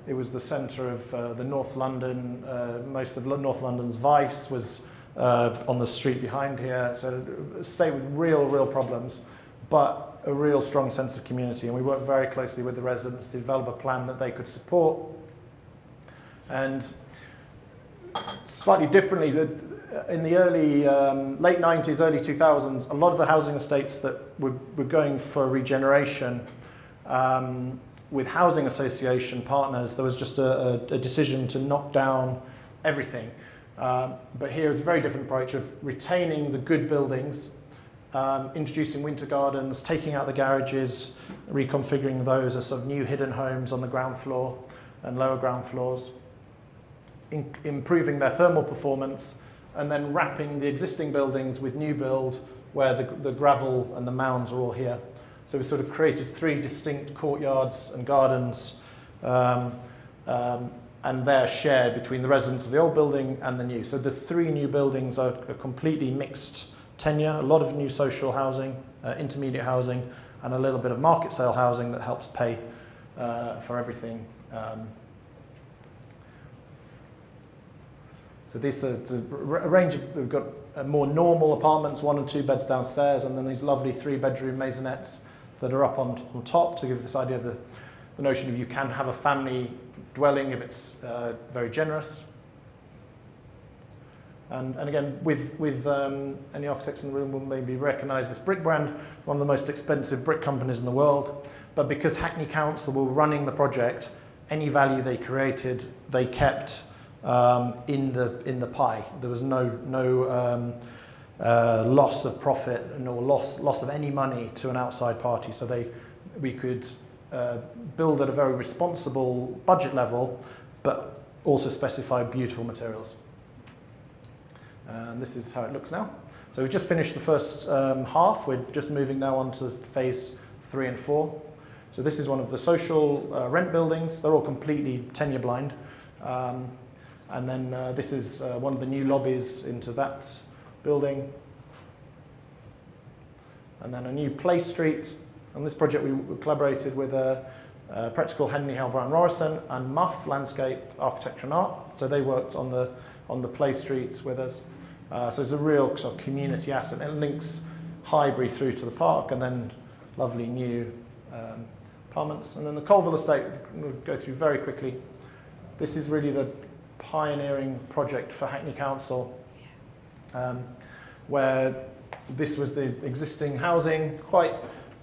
It was the centre of the North London, most of North London's vice was on the street behind here, so a state with real problems, but a real strong sense of community. And we worked very closely with the residents to develop a plan that they could support. And slightly differently, in the early, late 90s, early 2000s, a lot of the housing estates that were going for regeneration with housing association partners, there was just a decision to knock down everything. But here is a very different approach of retaining the good buildings, introducing winter gardens, taking out the garages, reconfiguring those as sort of new hidden homes on the ground floor and lower ground floors, improving their thermal performance, and then wrapping the existing buildings with new build where the gravel and the mounds are all here. So we sort of created 3 distinct courtyards and gardens, and they're shared between the residents of the old building and the new. So the 3 new buildings are a completely mixed tenure, a lot of new social housing, intermediate housing, and a little bit of market sale housing that helps pay for everything. So these are a range of, we've got more normal apartments, 1 and 2 beds downstairs, and then these lovely 3-bedroom maisonettes that are up on top to give this idea of the notion of you can have a family dwelling if it's very generous. And again, with any architects in the room will maybe recognise this brick brand, one of the most expensive brick companies in the world. But because Hackney Council were running the project, any value they created, they kept in the pie. There was no loss of profit nor loss of any money to an outside party. So we could build at a very responsible budget level, but also specify beautiful materials. And this is how it looks now. So we've just finished the first half. We're just moving now on to phase 3 and 4. So this is one of the social rent buildings. They're all completely tenure blind. And then this is one of the new lobbies into that building. And then a new play street. On this project, we collaborated with a practical Henry Hale Brown Rorison and Muff Landscape Architecture and Art. So they worked on the play streets with us. So it's a real sort of community asset. It links Highbury through to the park, and then lovely new apartments. And then the Colville estate, we'll go through very quickly. This is really the pioneering project for Hackney Council, where this was the existing housing, quite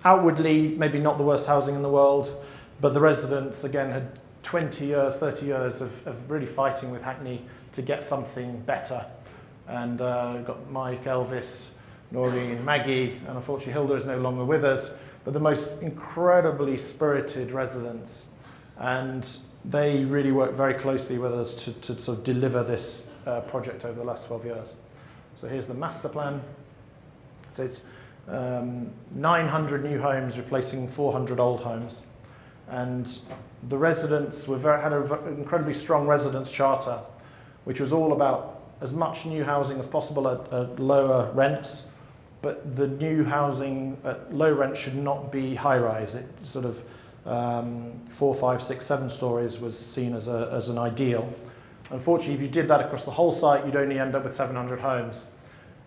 outwardly maybe not the worst housing in the world, but the residents again had 20 years, 30 years of really fighting with Hackney to get something better. And we've got Mike, Elvis, Noreen, Maggie, and unfortunately Hilda is no longer with us, but the most incredibly spirited residents. And they really worked very closely with us to sort of deliver this project over the last 12 years. So here's the master plan. So it's 900 new homes replacing 400 old homes. And the residents had an incredibly strong residents charter, which was all about as much new housing as possible at lower rents, but the new housing at low rent should not be high rise. It sort of 4, 5, 6, 7 stories was seen as an ideal. Unfortunately, if you did that across the whole site, you'd only end up with 700 homes.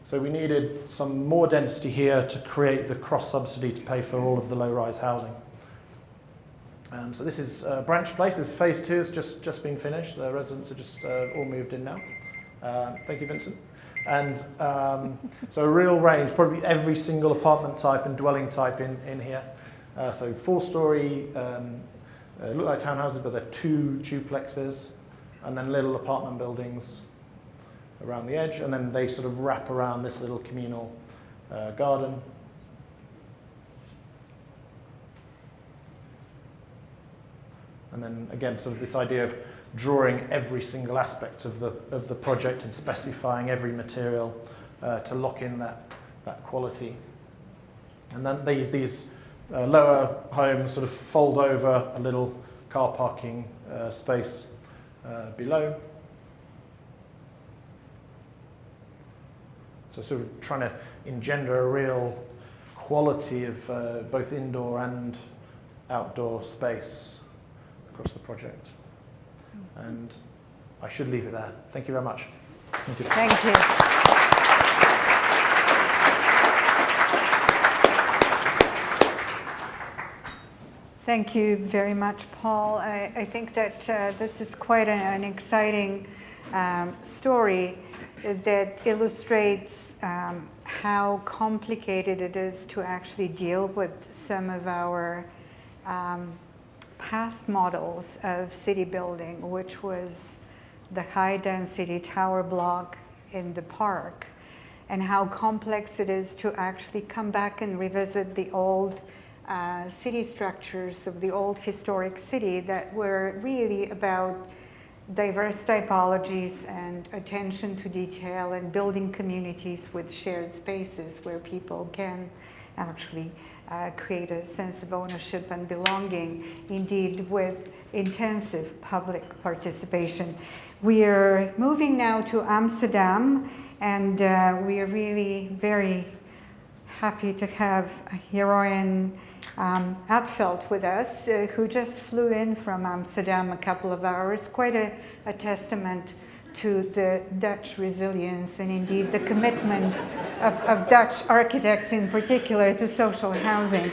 So we needed some more density here to create the cross-subsidy to pay for all of the low-rise housing. So this is Branch Place. This is phase 2. It's just been finished. The residents are just all moved in now. Thank you, Vincent. And so a real range, probably every single apartment type and dwelling type in here. So 4-story, look like townhouses, but they're 2 duplexes, and then little apartment buildings around the edge, and then they sort of wrap around this little communal garden. And then again, sort of this idea of drawing every single aspect of the project and specifying every material to lock in that quality. And then these lower homes sort of fold over a little car parking space below. So sort of trying to engender a real quality of both indoor and outdoor space across the project. And I should leave it there. Thank you very much. Thank you. Thank you. Thank you very much, Paul. I think that this is quite an exciting story that illustrates how complicated it is to actually deal with some of our past models of city building, which was the high-density tower block in the park, and how complex it is to actually come back and revisit the old city structures of the old historic city that were really about diverse typologies and attention to detail and building communities with shared spaces where people can actually create a sense of ownership and belonging, indeed with intensive public participation. We are moving now to Amsterdam, and we are really very happy to have Jeroen Atteveld with us, who just flew in from Amsterdam a couple of hours. Quite a testament to the Dutch resilience and indeed the commitment of Dutch architects in particular to social housing.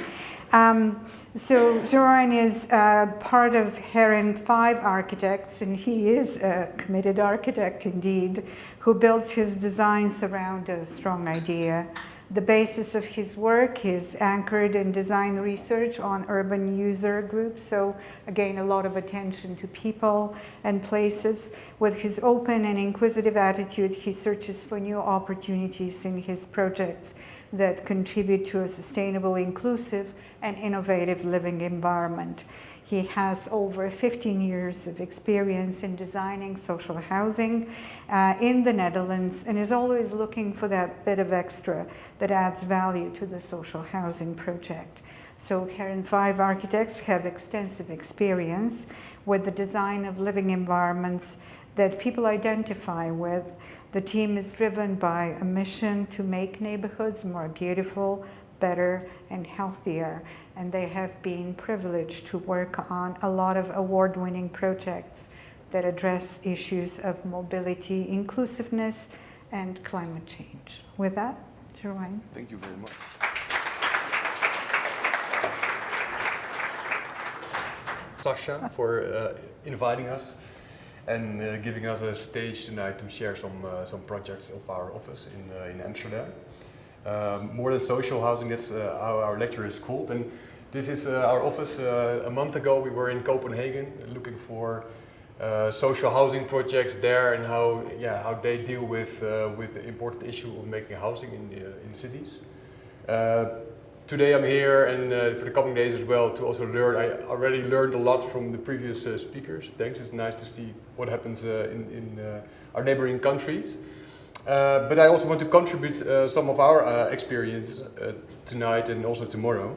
So Jeroen is part of Heren 5 Architects, and he is a committed architect indeed, who builds his designs around a strong idea. The basis of his work is anchored in design research on urban user groups, so again, a lot of attention to people and places. With his open and inquisitive attitude, he searches for new opportunities in his projects that contribute to a sustainable, inclusive, and innovative living environment. He has over 15 years of experience in designing social housing in the Netherlands, and is always looking for that bit of extra that adds value to the social housing project. So Heren 5 Architects have extensive experience with the design of living environments that people identify with. The team is driven by a mission to make neighborhoods more beautiful, better, and healthier. And they have been privileged to work on a lot of award-winning projects that address issues of mobility, inclusiveness, and climate change. With that, Jeroen. Thank you very much. Sasha, for inviting us and giving us a stage tonight to share some projects of our office in Amsterdam. More than social housing, that's how our lecture is called. And this is our office. A month ago we were in Copenhagen looking for social housing projects there and how they deal with the important issue of making housing in cities. Today I'm here and for the coming days as well to also learn. I already learned a lot from the previous speakers. Thanks, it's nice to see what happens in our neighboring countries. But I also want to contribute some of our experience tonight and also tomorrow.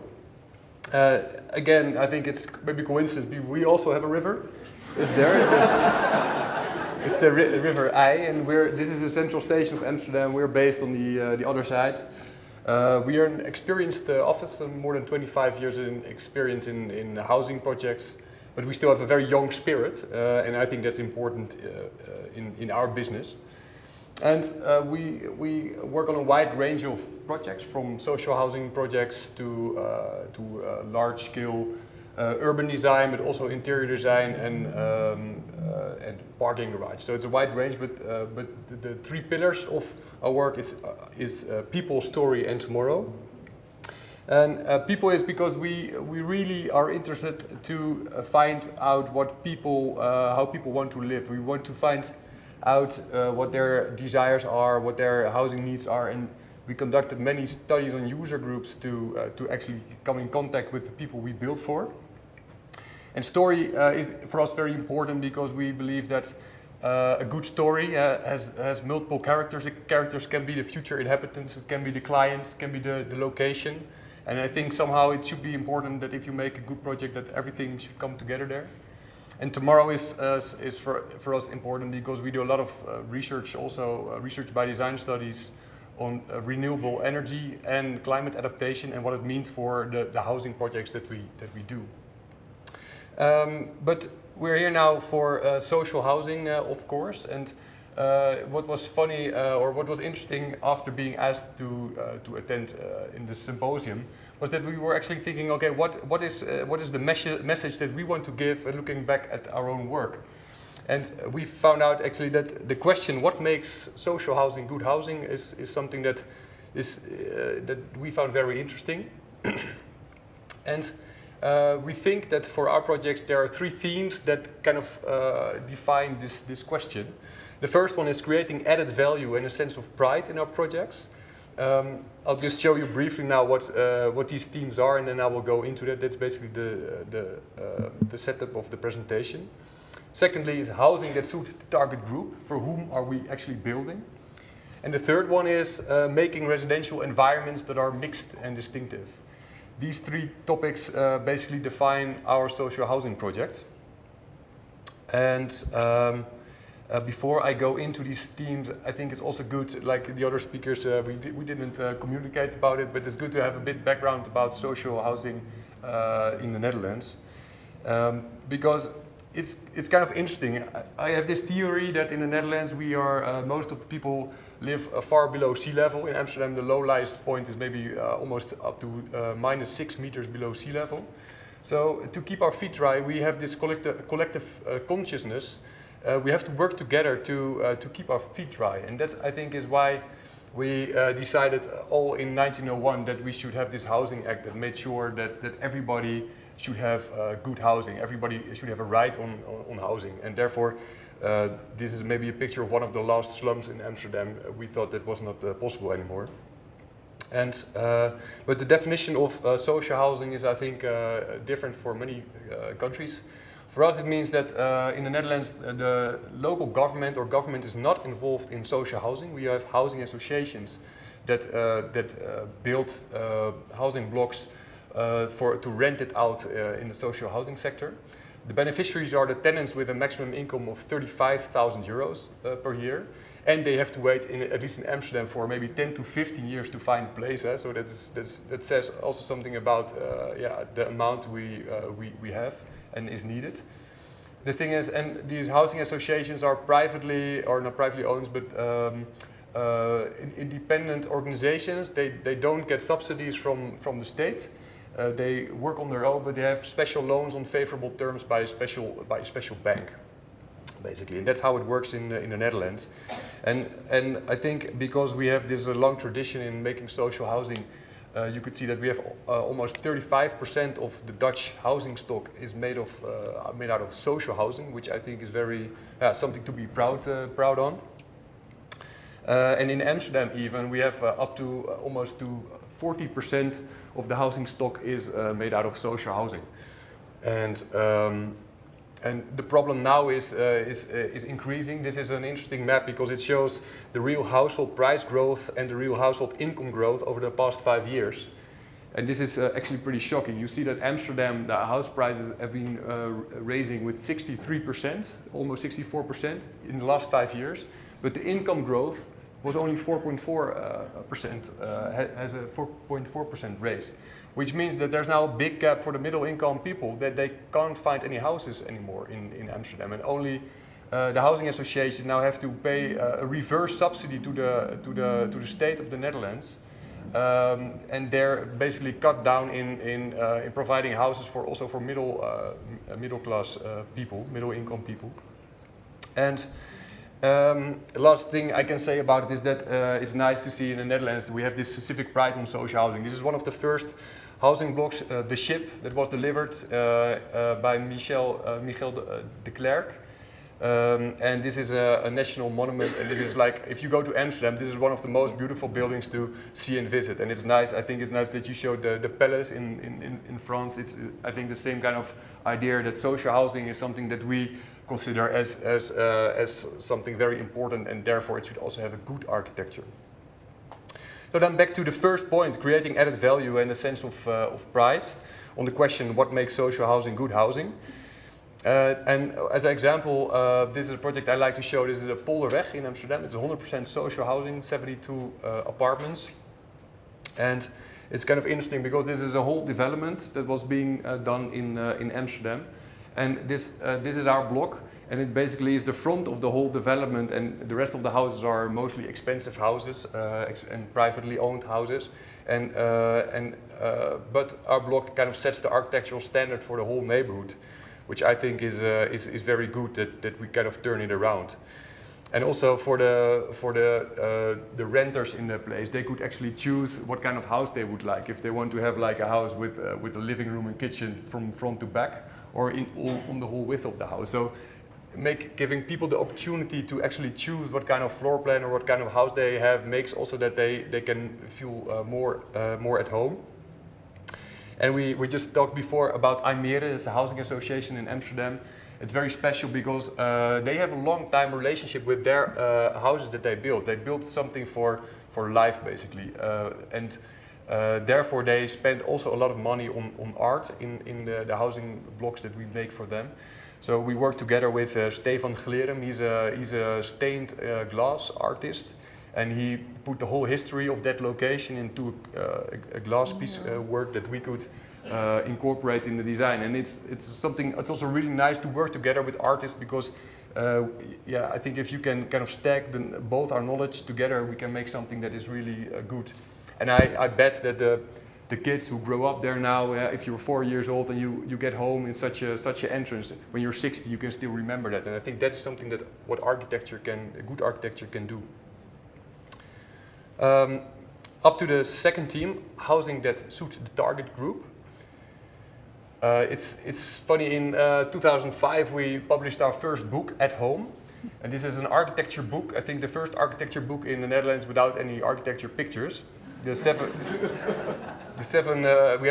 Again, I think it's maybe coincidence, we also have a river. It's there. It's the River IJ, and this is the central station of Amsterdam. We're based on the other side. We are an experienced office, more than 25 years in experience in housing projects, but we still have a very young spirit, and I think that's important in our business. And we work on a wide range of projects, from social housing projects to large-scale urban design, but also interior design and parking garage. So it's a wide range, but the three pillars of our work is people, story, and tomorrow. And people is because we really are interested to find out what people, how people want to live. We want to find out what their desires are, what their housing needs are, and we conducted many studies on user groups to actually come in contact with the people we build for. And story is for us very important because we believe that a good story has multiple characters. The characters can be the future inhabitants, it can be the clients, it can be the location. And I think somehow it should be important that if you make a good project that everything should come together there. And tomorrow is for us important because we do a lot of research, also research by design studies on renewable energy and climate adaptation and what it means for the housing projects that we do. But we're here now for social housing, of course, and what was funny or what was interesting after being asked to attend in the symposium was that we were actually thinking, okay, what is the message that we want to give looking back at our own work? And we found out actually that the question, what makes social housing good housing, is something that we found very interesting. And we think that for our projects there are three themes that kind of define this question. The first one is creating added value and a sense of pride in our projects. I'll just show you briefly now what these themes are, and then I will go into that. That's basically the setup of the presentation. Secondly is housing that suits the target group. For whom are we actually building? And the third one is making residential environments that are mixed and distinctive. These three topics basically define our social housing projects. And before I go into these themes, I think it's also good, like the other speakers, we didn't communicate about it, but it's good to have a bit background about social housing in the Netherlands. Because it's kind of interesting. I have this theory that in the Netherlands we are, most of the people live far below sea level. In Amsterdam the lowest point is maybe almost up to -6 meters below sea level. So to keep our feet dry we have this collective consciousness. We have to work together to keep our feet dry, and that's I think is why we decided all in 1901 that we should have this housing act that made sure that everybody should have good housing. Everybody should have a right on housing, and therefore this is maybe a picture of one of the last slums in Amsterdam. We thought that was not possible anymore. And but the definition of social housing is, I think, different for many countries. For us, it means that in the Netherlands, the local government or government is not involved in social housing. We have housing associations that build housing blocks to rent it out in the social housing sector. The beneficiaries are the tenants with a maximum income of 35,000 euros per year. And they have to wait, at least in Amsterdam, for maybe 10 to 15 years to find a place. So that says also something about the amount we have and is needed. The thing is, and these housing associations are privately, or not privately owned, but independent organizations. They don't get subsidies from the state. They work on their own, but they have special loans on favorable terms by a special bank, basically, and that's how it works in the Netherlands. And I think because we have this long tradition in making social housing, you could see that we have almost 35% of the Dutch housing stock is made out of social housing, which I think is very something to be proud on. And in Amsterdam, even we have up to almost to 40% of the housing stock is made out of social housing, and the problem now is increasing. This is an interesting map because it shows the real household price growth and the real household income growth over the past 5 years. And this is actually pretty shocking. You see that Amsterdam, the house prices have been raising with 63%, almost 64% in the last 5 years. But the income growth was only 4.4%, has a 4.4% raise. Which means that there's now a big gap for the middle income people, that they can't find any houses anymore in Amsterdam, and only the housing associations now have to pay a reverse subsidy to the state of the Netherlands, and they're basically cut down in providing houses for middle class people, middle income people. And last thing I can say about it is that it's nice to see in the Netherlands we have this civic pride on social housing. This is one of the first housing blocks, the ship, that was delivered by Michel de Klerk. And this is a national monument, and this is like, if you go to Amsterdam, this is one of the most beautiful buildings to see and visit. And it's nice, I think it's nice that you showed the palace in France. It's, I think, the same kind of idea that social housing is something that we consider as something very important, and therefore it should also have a good architecture. So then back to the first point, creating added value and a sense of pride on the question, what makes social housing good housing? And as an example, this is a project I like to show. This is a Polderweg in Amsterdam. It's 100% social housing, 72 apartments. And it's kind of interesting because this is a whole development that was being done in Amsterdam. And this is our block, and it basically is the front of the whole development, and the rest of the houses are mostly expensive houses and privately owned houses. But our block kind of sets the architectural standard for the whole neighborhood, which I think is very good that we kind of turn it around. And also for the renters in the place, they could actually choose what kind of house they would like. If they want to have like a house with a living room and kitchen from front to back, or on the whole width of the house. So giving people the opportunity to actually choose what kind of floor plan or what kind of house they have makes also that they can feel more at home. And we just talked before about Avenier, it's a housing association in Amsterdam. It's very special because they have a long time relationship with their houses that they built. They built something for life, basically. Therefore, they spend also a lot of money on art in the housing blocks that we make for them. So we work together with Stefan Glerum. He's a stained glass artist. And he put the whole history of that location into a glass piece work that we could incorporate in the design. And it's also really nice to work together with artists because I think if you can kind of stack both our knowledge together, we can make something that is really good. And I bet that the kids who grow up there now, if you're 4 years old and you get home in such an entrance, when you're 60 you can still remember that. And I think that's something that a good architecture can do. Up to the second theme, housing that suits the target group. It's funny, in 2005 we published our first book, At Home. And this is an architecture book, I think the first architecture book in the Netherlands without any architecture pictures. We have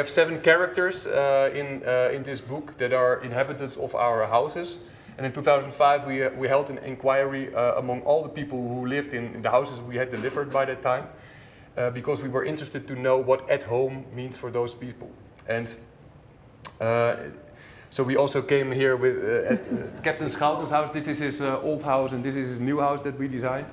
7 characters in this book that are inhabitants of our houses. And in 2005 we held an inquiry among all the people who lived in the houses we had delivered by that time, because we were interested to know what at home means for those people. And so we also came here with Captain Schouten's house. This is his old house and this is his new house that we designed.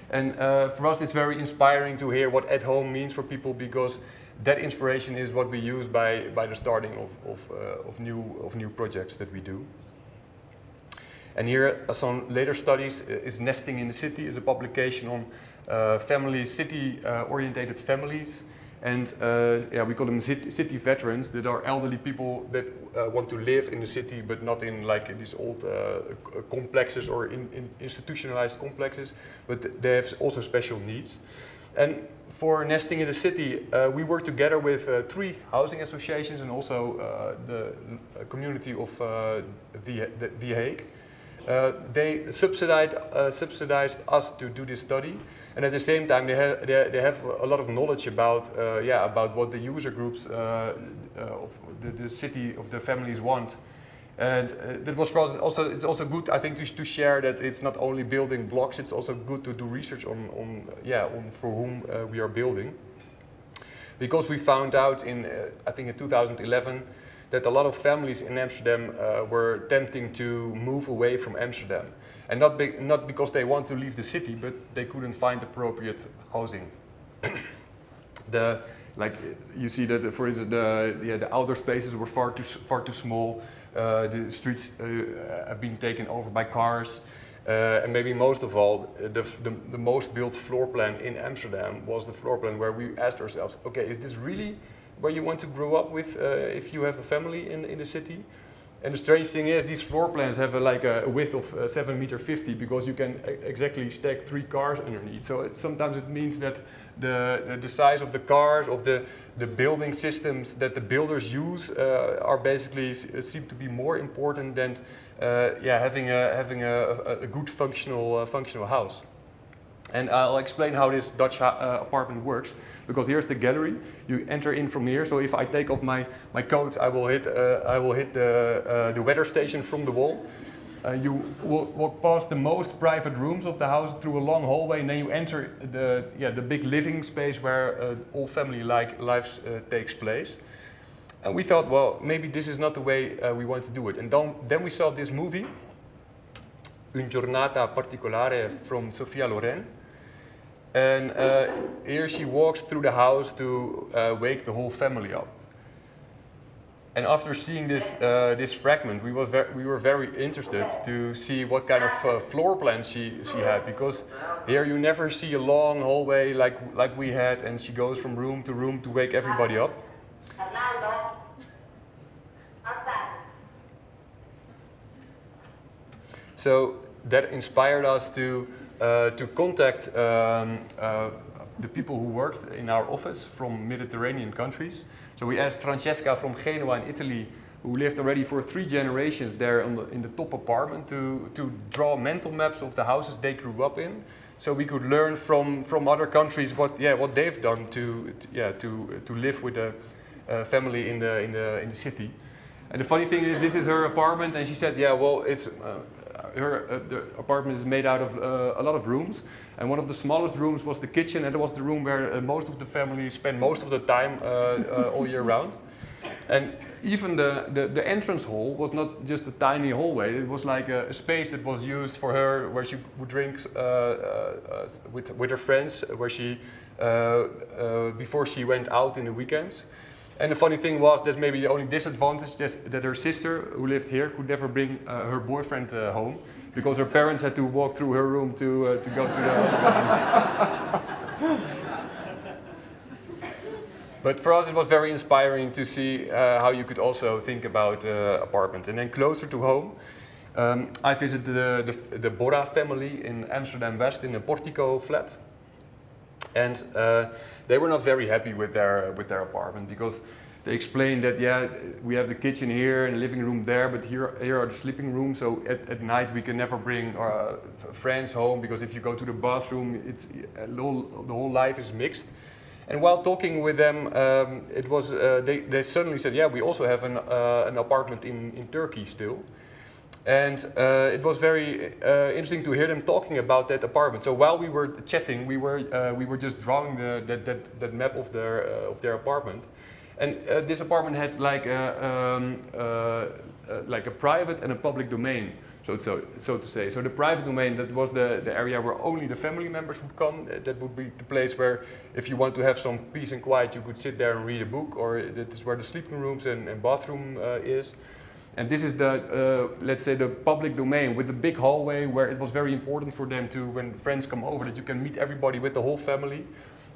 And for us it's very inspiring to hear what at home means for people, because that inspiration is what we use by the starting of new projects that we do. And here some later studies is Nesting in the City, is a publication on city-orientated families. And we call them city veterans, that are elderly people that want to live in the city, but not in like these old complexes or in institutionalized complexes, but they have also special needs. And for Nesting in the City, we work together with 3 housing associations and also the community of The Hague. They subsidized us to do this study, and at the same time they have a lot of knowledge about what the user groups of the city, of the families want. And that was for us also, it's also good, I think, to share that it's not only building blocks, it's also good to do research on for whom we are building. Because we found out I think in 2011, that a lot of families in Amsterdam were attempting to move away from Amsterdam. And not because they want to leave the city, but they couldn't find appropriate housing. You see that, for instance, the outdoor spaces were far too small. The streets have been taken over by cars. And maybe most of all, the most built floor plan in Amsterdam was the floor plan where we asked ourselves, okay, is this really where you want to grow up with if you have a family in the city? And the strange thing is, these floor plans have a width of 7.50 meters because you can exactly stack 3 cars underneath. So sometimes it means that the size of the cars, of the building systems that the builders use are basically seem to be more important than having a good functional house. And I'll explain how this Dutch apartment works, because here's the gallery. You enter in from here. So if I take off my coat, I will hit the weather station from the wall. You will walk past the most private rooms of the house through a long hallway, and then you enter the big living space where all family lives takes place. And we thought, well, maybe this is not the way we want to do it. And then we saw this movie, Un Giornata Particolare from Sofia Loren. And here she walks through the house to wake the whole family up. And after seeing this fragment, we were very interested to see what kind of floor plan she had, because here you never see a long hallway like we had, and she goes from room to wake everybody up. So that inspired us to contact the people who worked in our office from Mediterranean countries. So we asked Francesca from Genoa in Italy, who lived already for 3 generations there in the top apartment, to draw mental maps of the houses they grew up in, so we could learn from other countries what they've done to live with a family in the city. And the funny thing is, this is her apartment, and she said, it's the apartment is made out of a lot of rooms, and one of the smallest rooms was the kitchen, and it was the room where most of the family spent most of the time all year round. And even the entrance hall was not just a tiny hallway, it was like a space that was used for her, where she would drink with her friends, where she before she went out in the weekends. And the funny thing was, that's maybe the only disadvantage, that her sister, who lived here, could never bring her boyfriend home, because her parents had to walk through her room to go to the bedroom. But for us it was very inspiring to see how you could also think about apartment. And then closer to home, I visited the Borra family in Amsterdam West in a Portico flat. And they were not very happy with their apartment, because they explained that we have the kitchen here and the living room there, but here are the sleeping rooms. So at night we can never bring our friends home, because if you go to the bathroom, the whole life is mixed. And while talking with them, it was they suddenly said, we also have an apartment in Turkey still. And it was very interesting to hear them talking about that apartment. So while we were chatting, we were just drawing that map of their apartment. And this apartment had like a private and a public domain, so to say. So the private domain, that was the area where only the family members would come. That would be the place where, if you wanted to have some peace and quiet, you could sit there and read a book, or that is where the sleeping rooms and bathroom is. And this is let's say, the public domain with the big hallway, where it was very important for them to, when friends come over, that you can meet everybody with the whole family.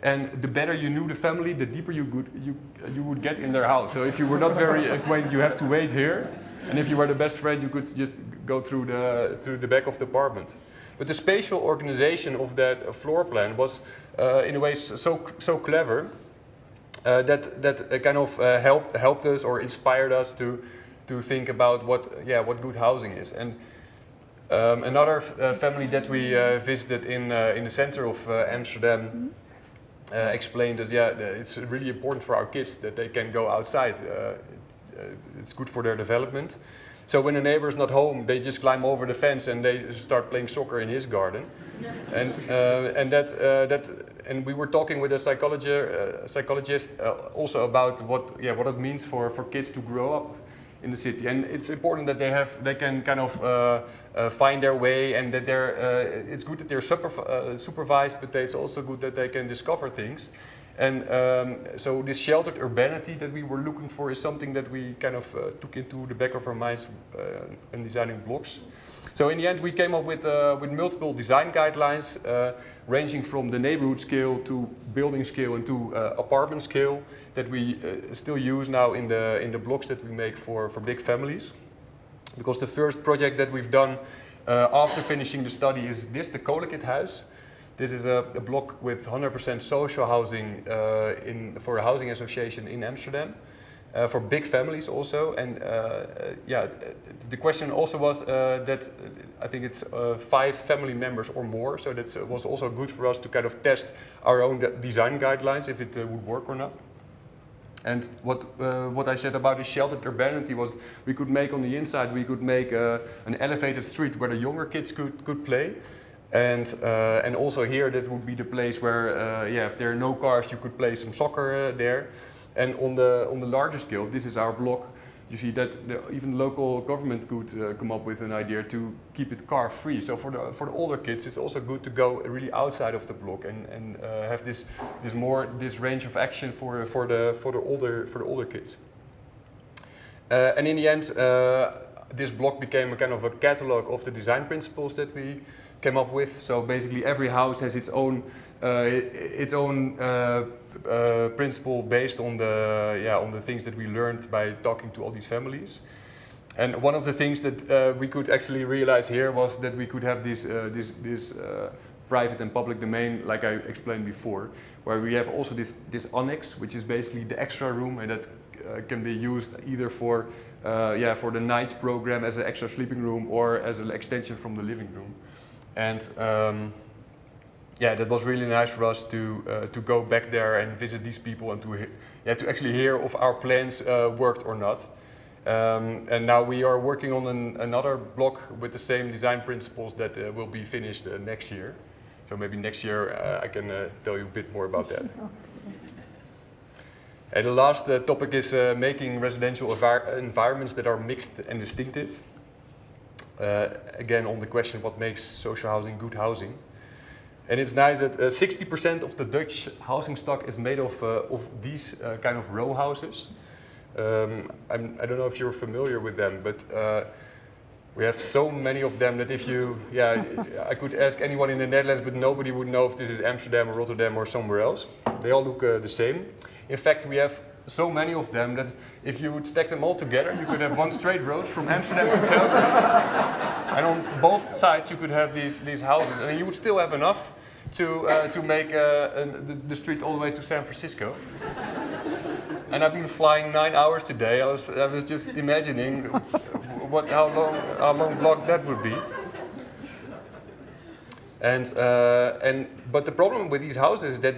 And the better you knew the family, the deeper you would get in their house. So if you were not very acquainted, you have to wait here. And if you were the best friend, you could just go through the back of the apartment. But the spatial organization of that floor plan was, in a way, so clever that kind of helped us or inspired us to think about what good housing is. And another family that we visited in the center of Amsterdam explained us, it's really important for our kids that they can go outside. It's good for their development. So when the neighbor is not home, they just climb over the fence and they start playing soccer in his garden. And we were talking with a psychologist also about what it means for kids to grow up in the city. And it's important that they can kind of find their way, and that it's good that they're supervised, but it's also good that they can discover things. And so this sheltered urbanity that we were looking for is something that we kind of took into the back of our minds in designing blocks. So in the end, we came up with multiple design guidelines, ranging from the neighborhood scale to building scale and to apartment scale, that we still use now in the blocks that we make for big families. Because the first project that we've done after finishing the study is the Colekit house. This is a block with 100% social housing for a housing association in Amsterdam. for big families also. And yeah, the question also was that I think it's 5 family members or more. So that was also good for us to kind of test our own design guidelines, if it would work or not. And what I said about the sheltered urbanity was we could make on the inside, we could make an elevated street where the younger kids could play. And also here, that would be the place where, yeah, if there are no cars, you could play some soccer there. And on the larger scale, this is our block, you see that even the local government could come up with an idea to keep it car free. So for the older kids, it's also good to go really outside of the block and have this range of action for the older kids. And in the end, this block became a kind of a catalog of the design principles that we came up with. So basically, every house has its own principle based on the things that we learned by talking to all these families. And one of the things that we could actually realize here was that we could have this private and public domain, like I explained before, where we have also this annex, which is basically the extra room, and that can be used either for the night program as an extra sleeping room or as an extension from the living room. And yeah, that was really nice for us to go back there and visit these people and to actually hear if our plans worked or not. And now we are working on another block with the same design principles that will be finished next year. So maybe next year I can tell you a bit more about that. And the last topic is making residential environments that are mixed and distinctive. Again, on the question, what makes social housing good housing? And it's nice that 60% of the Dutch housing stock is made of these kind of row houses. I don't know if you're familiar with them, but we have so many of them that if you, I could ask anyone in the Netherlands, but nobody would know if this is Amsterdam or Rotterdam or somewhere else. They all look the same. In fact, we have so many of them that if you would stack them all together, you could have one straight road from Amsterdam to Calgary. And on both sides you could have these houses, and you would still have enough to make the street all the way to San Francisco. And I've been flying 9 hours today. I was just imagining how long block that would be. But the problem with these houses is that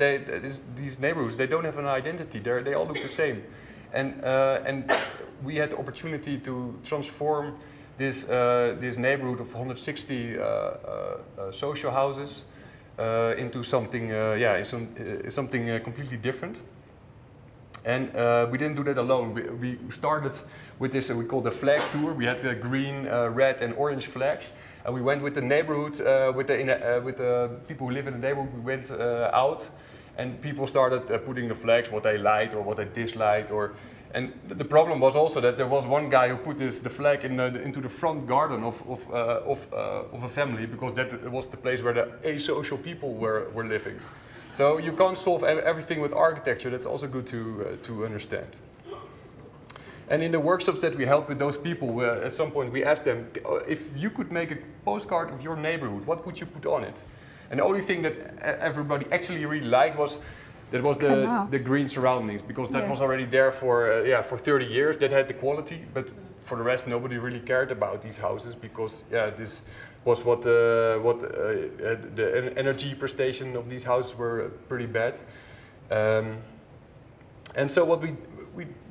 these neighborhoods, they don't have an identity. They all look the same. And we had the opportunity to transform this neighborhood of 160 social houses into something, something completely different. And we didn't do that alone. We started with this, we call the flag tour. We had the green, red, and orange flags. And we went with the neighborhood, with the people who live in the neighborhood. We went out, and people started putting the flags, what they liked or what they disliked. And the problem was also that there was one guy who put the flag into the front garden of a family, because that was the place where the asocial people were living. So you can't solve everything with architecture. That's also good to understand. And in the workshops that we held with those people, at some point we asked them, if you could make a postcard of your neighborhood, what would you put on it? And the only thing that everybody actually really liked was the green surroundings, because that was already there for 30 years. That had the quality, but for the rest, nobody really cared about these houses, because this was what the energy prestation of these houses were pretty bad. And so what we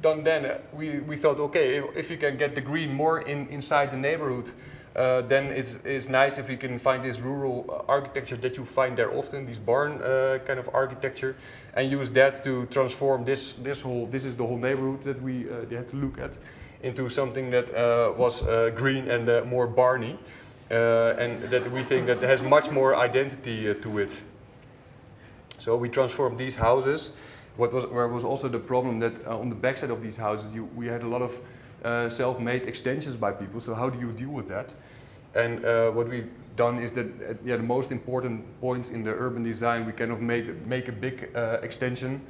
done then, we thought, okay, if you can get the green more inside the neighborhood, then it's nice if you can find this rural architecture that you find there often, this barn kind of architecture, and use that to transform this is the whole neighborhood that we had to look at, into something that was green and more barny, and that we think that has much more identity to it. So we transformed these houses. Where was also the problem that on the backside of these houses, we had a lot of self-made extensions by people. So how do you deal with that? And what we've done is that the most important points in the urban design, we kind of make a big extension.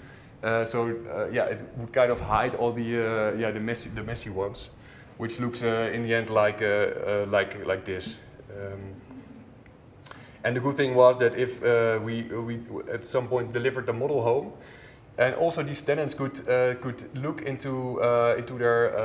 It would kind of hide all the messy ones, which looks in the end like this. And the good thing was that if we at some point delivered the model home, And also these tenants could look into their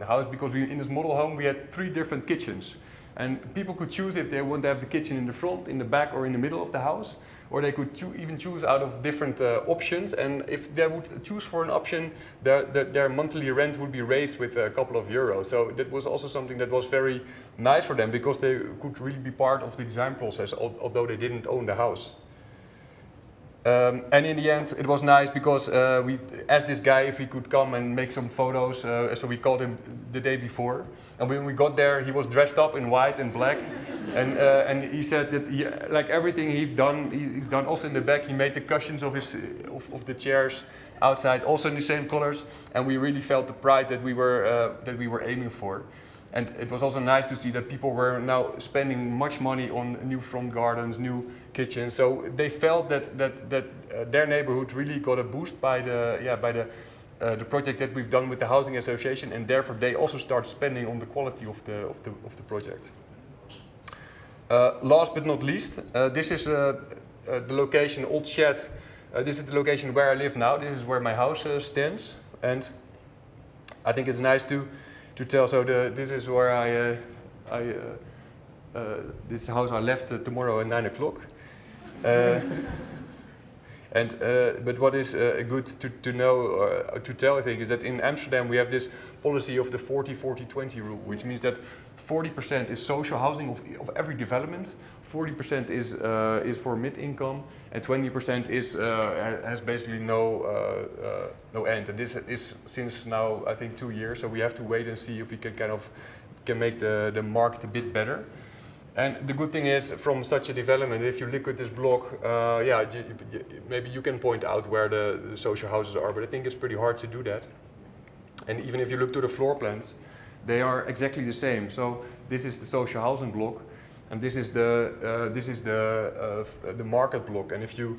house, because in this model home we had 3 different kitchens. And people could choose if they want to have the kitchen in the front, in the back, or in the middle of the house. Or they could even choose out of different options. And if they would choose for an option, their monthly rent would be raised with a couple of euros. So that was also something that was very nice for them, because they could really be part of the design process, although they didn't own the house. And in the end, it was nice because we asked this guy if he could come and make some photos. So we called him the day before. And when we got there, he was dressed up in white and black. And he said that like everything he's done also in the back. He made the cushions of the chairs outside, also in the same colors. And we really felt the pride that we were aiming for. And it was also nice to see that people were now spending much money on new front gardens, new kitchens. So they felt that their neighborhood really got a boost by the project that we've done with the housing association, and therefore they also start spending on the quality of the project. Last but not least, this is the location, Old Shed. This is the location where I live now. This is where my house stands, and I think it's nice to tell. So this is where this house I left tomorrow at 9 o'clock. But what is good to know, to tell, I think, is that in Amsterdam we have this policy of the 40-40-20 rule, which means that 40% is social housing of every development, 40% is for mid-income, and 20% has basically no end. And this is since now I think 2 years, so we have to wait and see if we can make the market a bit better. And the good thing is, from such a development, if you look at this block, maybe you can point out where the social houses are, but I think it's pretty hard to do that. And even if you look to the floor plans, they are exactly the same. So this is the social housing block, and this is the market block. And if you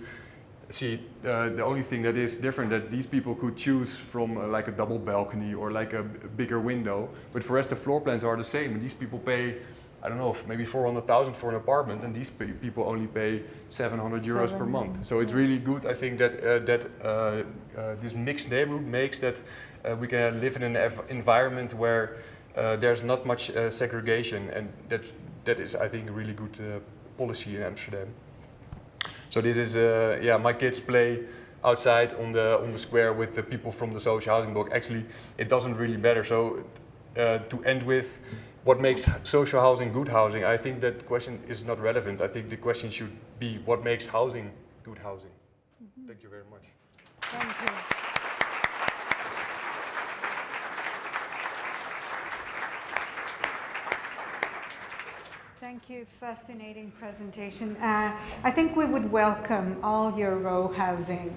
see, the only thing that is different, that these people could choose from like a double balcony or like a bigger window, but for us the floor plans are the same. And these people pay, I don't know, maybe 400,000 for an apartment, and these people only pay 700 euros per month. So it's really good, I think, that this mixed neighborhood makes that we can live in an environment where there's not much segregation, and that is, I think, a really good policy in Amsterdam. So this is, my kids play outside on the square with the people from the social housing block. Actually, it doesn't really matter. So to end with, what makes social housing good housing? I think that question is not relevant. I think the question should be, what makes housing good housing? Mm-hmm. Thank you very much. Thank you. Thank you, fascinating presentation. I think we would welcome all your row housing.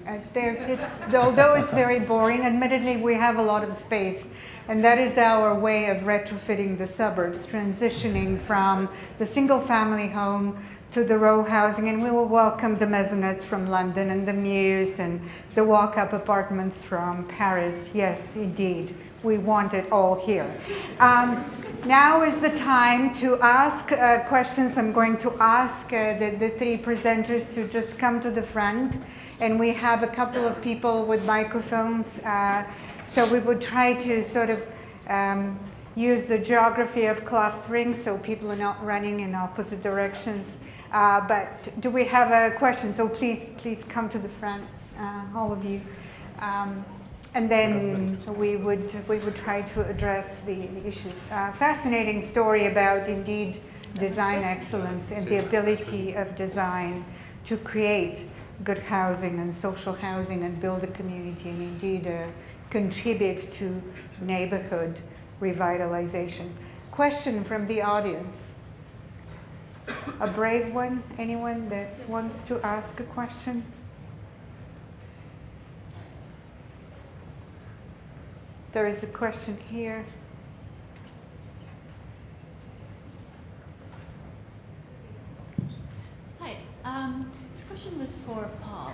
Although it's very boring, admittedly we have a lot of space, and that is our way of retrofitting the suburbs, transitioning from the single family home to the row housing, and we will welcome the maisonettes from London and the Mews and the walk-up apartments from Paris. Yes, indeed. We want it all here. Now is the time to ask questions. I'm going to ask the 3 presenters to just come to the front, and we have a couple of people with microphones. So we would try to sort of use the geography of clustering so people are not running in opposite directions. But do we have a question? So please come to the front, all of you. And then we would try to address the issues. Fascinating story about, indeed, design excellence and the ability of design to create good housing and social housing and build a community, and indeed contribute to neighborhood revitalization. Question from the audience. A brave one? Anyone that wants to ask a question? There is a question here. Hi. This question was for Paul.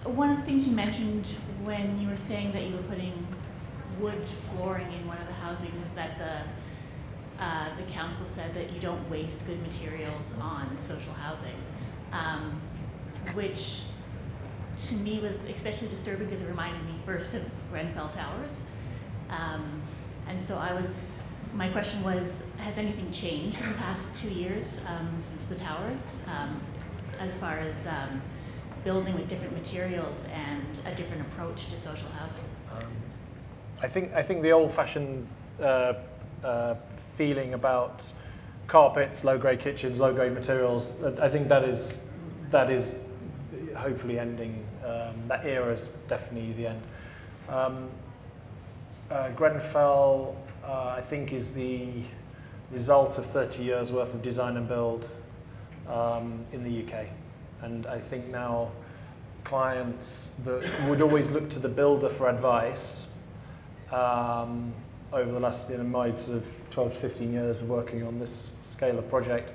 One of the things you mentioned when you were saying that you were putting wood flooring in one of the housing was that the council said that you don't waste good materials on social housing, which to me was especially disturbing because it reminded me first of Grenfell Towers. And so my question was, has anything changed in the past 2 years since the towers, as far as building with different materials and a different approach to social housing? I think the old-fashioned feeling about carpets, low-grade kitchens, low-grade materials, I think that is hopefully ending. That era is definitely the end. Grenfell, I think, is the result of 30 years worth of design and build in the UK. And I think now clients that would always look to the builder for advice over the last, my sort of 12 to 15 years of working on this scale of project,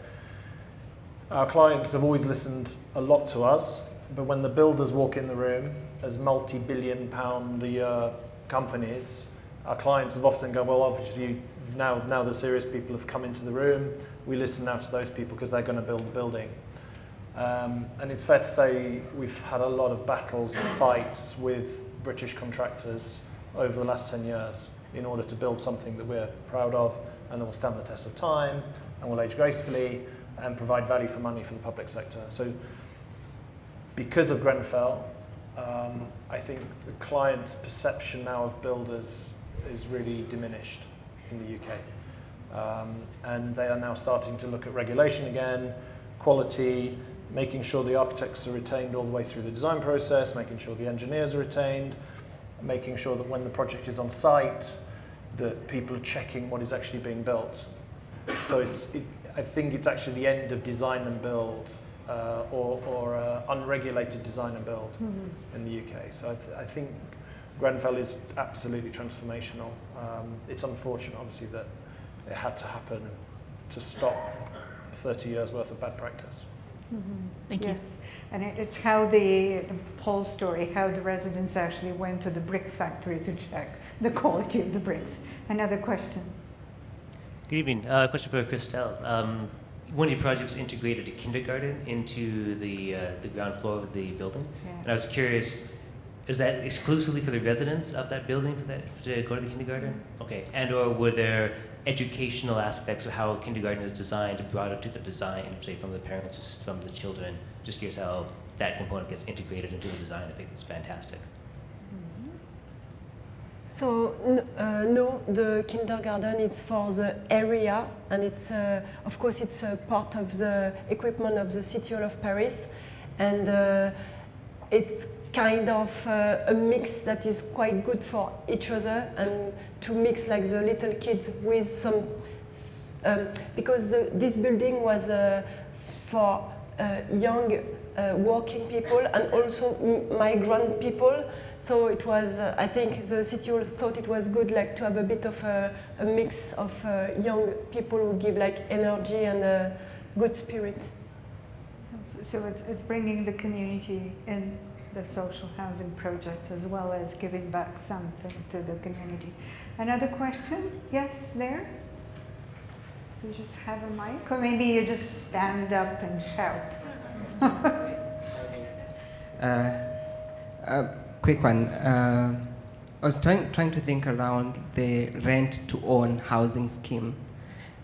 our clients have always listened a lot to us, but when the builders walk in the room as multi-billion pound a year companies, our clients have often gone, well, obviously now the serious people have come into the room, we listen now to those people because they're going to build the building. And it's fair to say we've had a lot of battles and fights with British contractors over the last 10 years in order to build something that we're proud of and that will stand the test of time and will age gracefully and provide value for money for the public sector. So because of Grenfell, I think the client's perception now of builders is really diminished in the UK. And they are now starting to look at regulation again, quality, making sure the architects are retained all the way through the design process, making sure the engineers are retained, making sure that when the project is on site, that people are checking what is actually being built. So I think it's actually the end of design and build, or unregulated design and build in the UK. So I think Grenfell is absolutely transformational. It's unfortunate, obviously, that it had to happen to stop 30 years worth of bad practice. Thank you. Yes, and it's how the whole story, how the residents actually went to the brick factory to check the quality of the bricks. Another question. Good evening. Question for Christelle. One of your projects integrated a kindergarten into the ground floor of the building, and I was curious, is that exclusively for the residents of that building to go to the kindergarten? Okay, and or were there educational aspects of how a kindergarten is designed brought into the design, say from the parents or from the children? Just curious how that component gets integrated into the design. I think it's fantastic. So no, the kindergarten is for the area, and it's of course it's a part of the equipment of the City Hall of Paris, and it's kind of a mix that is quite good for each other, and to mix like the little kids with some because this building was for young working people and also migrant people. So it was, I think the city hall thought it was good like to have a bit of a mix of young people who give like energy and a good spirit. So it's bringing the community in the social housing project as well as giving back something to the community. Another question? Yes, there? You just have a mic, or maybe you just stand up and shout. Quick one. I was trying to think around the rent-to-own housing scheme.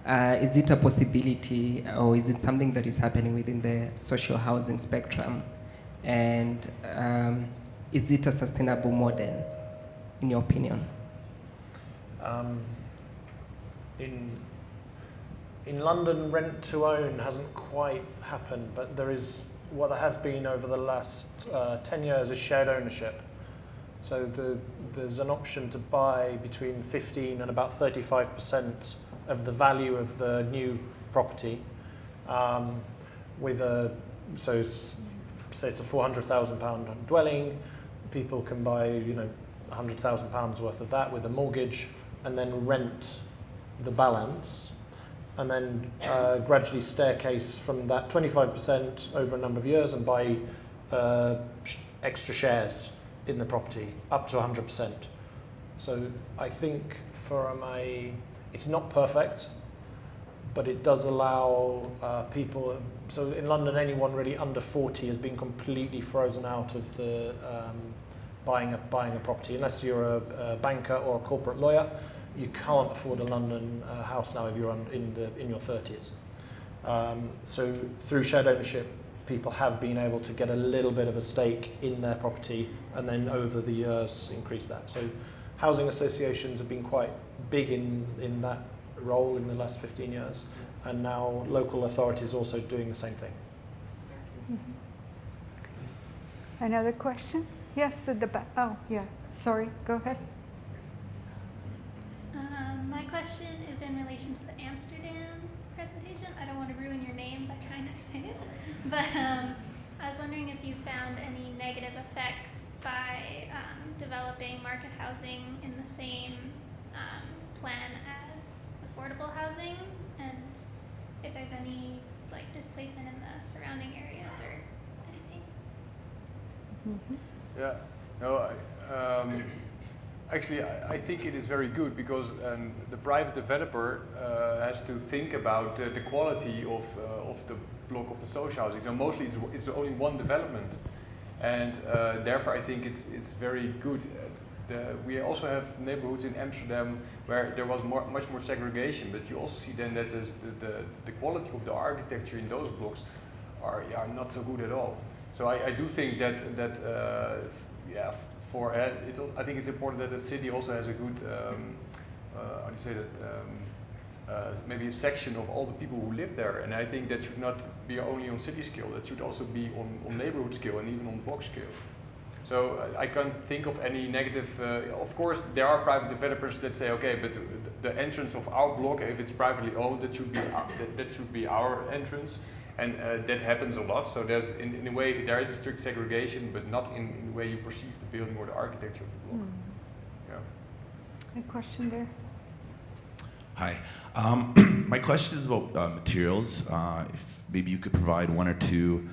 Is it a possibility, or is it something that is happening within the social housing spectrum? And is it a sustainable model, in your opinion? In London, rent-to-own hasn't quite happened, but there has been over the last 10 years is shared ownership. So there's an option to buy between 15 and about 35% of the value of the new property say it's a £400,000 dwelling. People can buy £100,000 worth of that with a mortgage and then rent the balance, and then gradually staircase from that 25% over a number of years and buy extra shares in the property up to 100%. So I think it's not perfect, but it does allow people, so in London anyone really under 40 has been completely frozen out of the buying a property. Unless you're a banker or a corporate lawyer, you can't afford a London house now if you're in your 30s. So through shared ownership, people have been able to get a little bit of a stake in their property and then over the years increase that. So housing associations have been quite big in that role in the last 15 years, and now local authorities also doing the same thing. Another question? Yes, at the back. Oh, yeah. Sorry, go ahead. My question is in relation to the Amsterdam presentation. I don't want to ruin your name by trying to say it, but I was wondering if you found any negative effects by developing market housing in the same plan as affordable housing, and if there's any like displacement in the surrounding areas or anything. Yeah, no, actually I think it is very good because the private developer has to think about the quality of the block of the social housing. You know, mostly it's only one development, and therefore I think it's very good. We also have neighborhoods in Amsterdam where there was much more segregation, but you also see then that the quality of the architecture in those blocks are not so good at all. So I do think that I think it's important that the city also has a good how do you say that maybe a section of all the people who live there, and I think that should not be only on city scale. That should also be on neighborhood scale and even on block scale. So I can't think of any negative. Of course, there are private developers that say, okay, but the entrance of our block, if it's privately owned, that should be our entrance. And that happens a lot. So there's, in a way, there is a strict segregation, but not in the way you perceive the building or the architecture of the block. Yeah. A question there. Hi. My question is about materials. If maybe you could provide one or two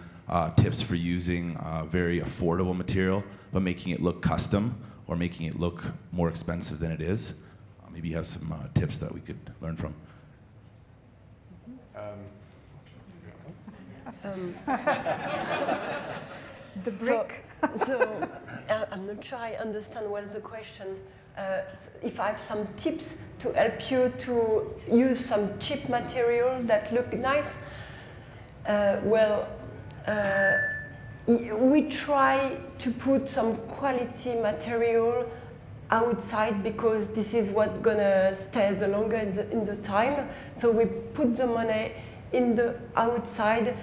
tips for using very affordable material, but making it look custom or making it look more expensive than it is. Maybe you have some tips that we could learn from. The brick. So I'm not sure I understand well the question. If I have some tips to help you to use some cheap material that look nice, we try to put some quality material outside because this is what's gonna stay the longer in the time. So we put the money in the outside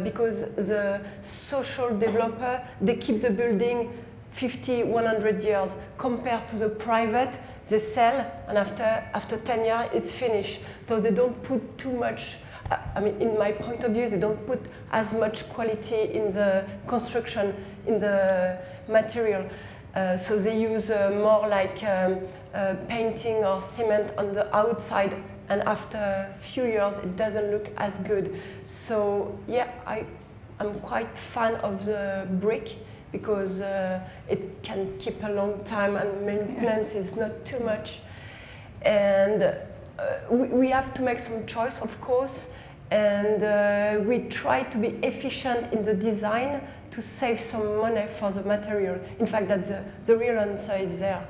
because the social developer, they keep the building 50, 100 years compared to the private, they sell and after 10 years it's finished. So they don't put too much, I mean, in my point of view, they don't put as much quality in the construction, in the material. So they use more like painting or cement on the outside, and after a few years it doesn't look as good. So yeah, I'm quite fan of the brick because it can keep a long time and maintenance is not too much. And we have to make some choice, of course, and we try to be efficient in the design to save some money for the material. In fact, that the real answer is there.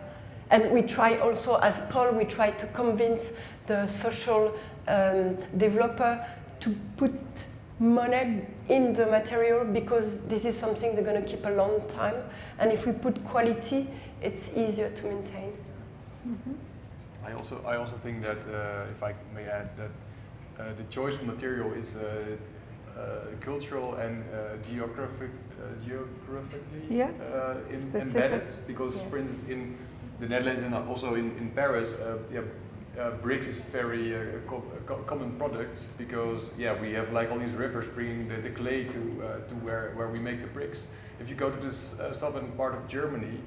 And we try also, as Paul, we try to convince the social developer to put money in the material because this is something they're going to keep a long time. And if we put quality, it's easier to maintain. Mm-hmm. I also think that, if I may add, that the choice of material is cultural and geographically yes, embedded. Because, for instance, in the Netherlands and also in Paris, bricks is very common product because we have like all these rivers bringing the clay to where we make the bricks. If you go to this southern part of Germany,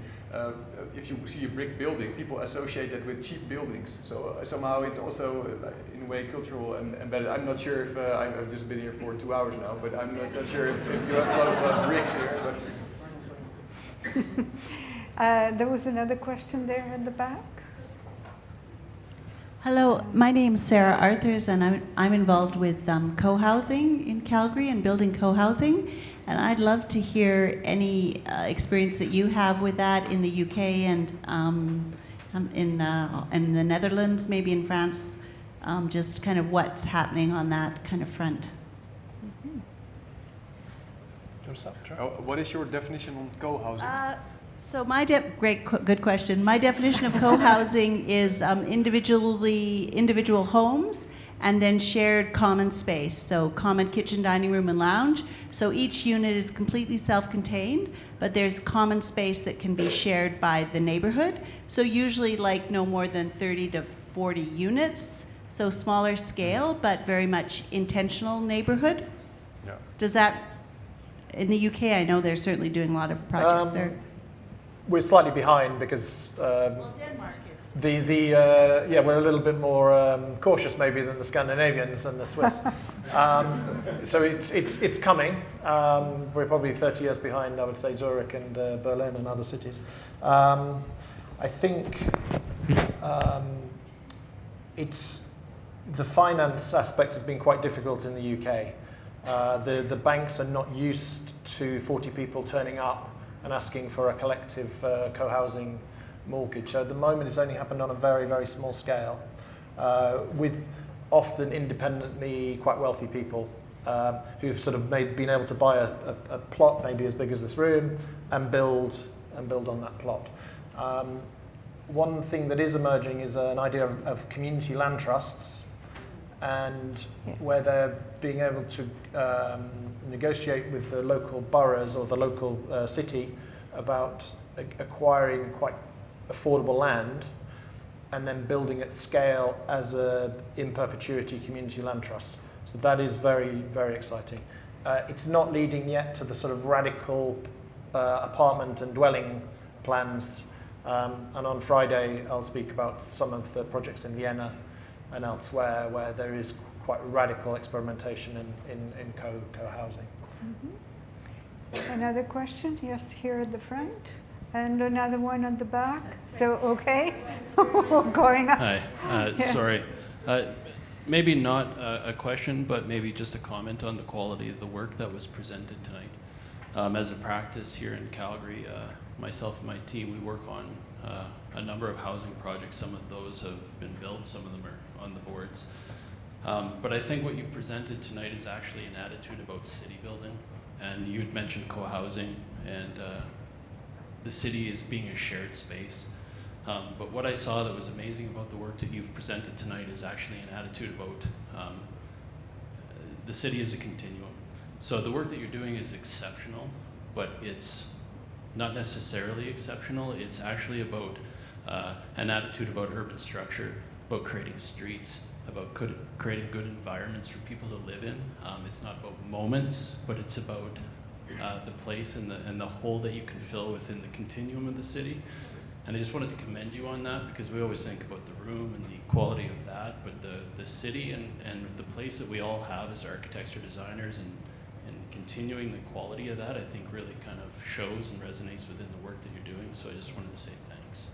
if you see a brick building, people associate it with cheap buildings. So somehow it's also in a way cultural and embedded. I'm not sure if I've just been here for 2 hours now, but I'm not sure if you have a lot of bricks here. But there was another question there in the back. Hello, my name's Sarah Arthurs, and I'm involved with co-housing in Calgary and building co-housing. And I'd love to hear any experience that you have with that in the UK and in the Netherlands, maybe in France, just kind of what's happening on that kind of front. What is your definition on co-housing? So my good question. My definition of co-housing is individual homes and then shared common space. So common kitchen, dining room, and lounge. So each unit is completely self-contained, but there's common space that can be shared by the neighborhood. So usually like no more than 30 to 40 units. So smaller scale, but very much intentional neighborhood. Yeah. Does that, in the UK, I know they're certainly doing a lot of projects there. We're slightly behind because Well, Denmark is. yeah, we're a little bit more cautious maybe than the Scandinavians and the Swiss. So it's coming. We're probably 30 years behind, I would say, Zurich and Berlin and other cities. I think the finance aspect has been quite difficult in the UK. The banks are not used to 40 people turning up and asking for a collective co-housing mortgage. So at the moment it's only happened on a very, very small scale with often independently quite wealthy people who've sort of been able to buy a plot maybe as big as this room and build on that plot. One thing that is emerging is an idea of community land trusts, and where they're being able to negotiate with the local boroughs or the local city about acquiring quite affordable land and then building at scale as a in perpetuity community land trust. So that is very, very exciting. It's not leading yet to the sort of radical apartment and dwelling plans. And on Friday, I'll speak about some of the projects in Vienna and elsewhere where there is quite radical experimentation in co-housing. Mm-hmm. Another question? Yes, here at the front. And another one at the back. So, okay, going up. Hi, sorry. Maybe not a question, but maybe just a comment on the quality of the work that was presented tonight. As a practice here in Calgary, myself and my team, we work on a number of housing projects. Some of those have been built, some of them are on the boards. But I think what you presented tonight is actually an attitude about city building. And you had mentioned co-housing and the city as being a shared space. But what I saw that was amazing about the work that you've presented tonight is actually an attitude about the city as a continuum. So the work that you're doing is exceptional, but it's not necessarily exceptional. It's actually about an attitude about urban structure, about creating streets, about creating good environments for people to live in. It's not about moments, but it's about the place and the hole that you can fill within the continuum of the city. And I just wanted to commend you on that, because we always think about the room and the quality of that, but the city and the place that we all have as architects or designers and continuing the quality of that, I think really kind of shows and resonates within the work that you're doing. So I just wanted to say thanks.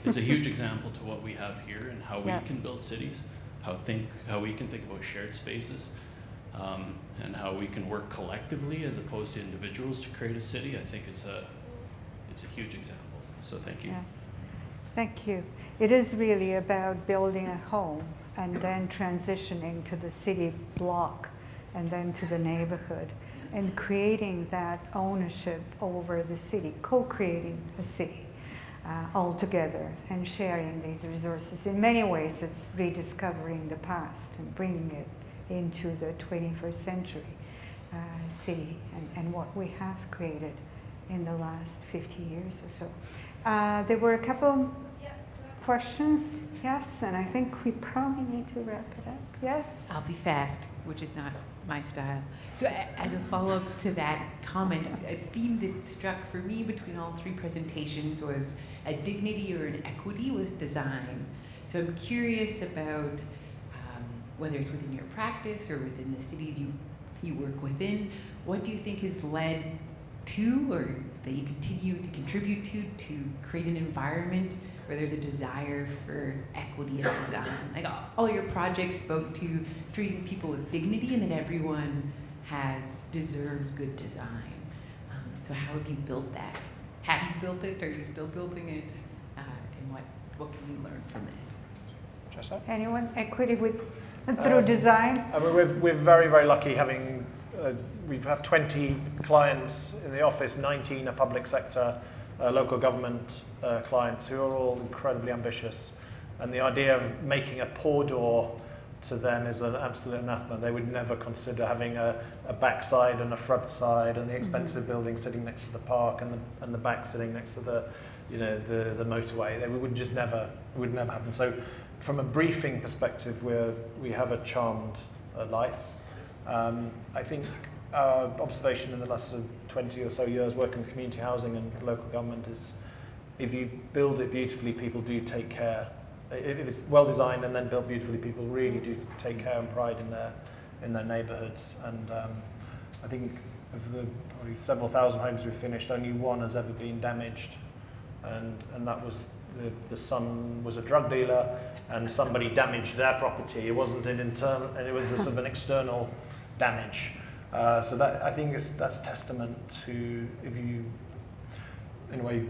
It's a huge example to what we have here and how we can build cities, how we can think about shared spaces, and how we can work collectively as opposed to individuals to create a city. I think it's a huge example. So thank you. Yes. Thank you. It is really about building a home and then transitioning to the city block and then to the neighborhood and creating that ownership over the city, co-creating a city all together and sharing these resources. In many ways, it's rediscovering the past and bringing it into the 21st century city and what we have created in the last 50 years or so. There were a couple questions, yes, and I think we probably need to wrap it up. Yes? I'll be fast, which is not my style. So as a follow-up to that comment, a theme that struck for me between all three presentations was a dignity or an equity with design. So I'm curious about whether it's within your practice or within the cities you work within, what do you think has led to, or that you continue to contribute to create an environment where there's a desire for equity in design. Like all your projects spoke to treating people with dignity, and that everyone deserves good design. So how have you built that? Have you built it? Are you still building it? And what can we learn from it? Anyone? Equity through design? I mean, we're very, very lucky having, we have 20 clients in the office, 19 are public sector, local government clients who are all incredibly ambitious. And the idea of making a pour door to them is an absolute anathema. They would never consider having a backside and a front side and the expensive building sitting next to the park and the back sitting next to the motorway. It would just never, it would never happen. So from a briefing perspective, we have a charmed life. I think our observation in the last 20 or so years working with community housing and local government is if you build it beautifully, people do take care. If it's well designed and then built beautifully, people really do take care and pride in their neighbourhoods. And I think of the probably several thousand homes we've finished, only one has ever been damaged, and that was the son was a drug dealer, and somebody damaged their property. It wasn't an internal, and it was a sort of an external damage. So that I think that's testament to if you, in a way,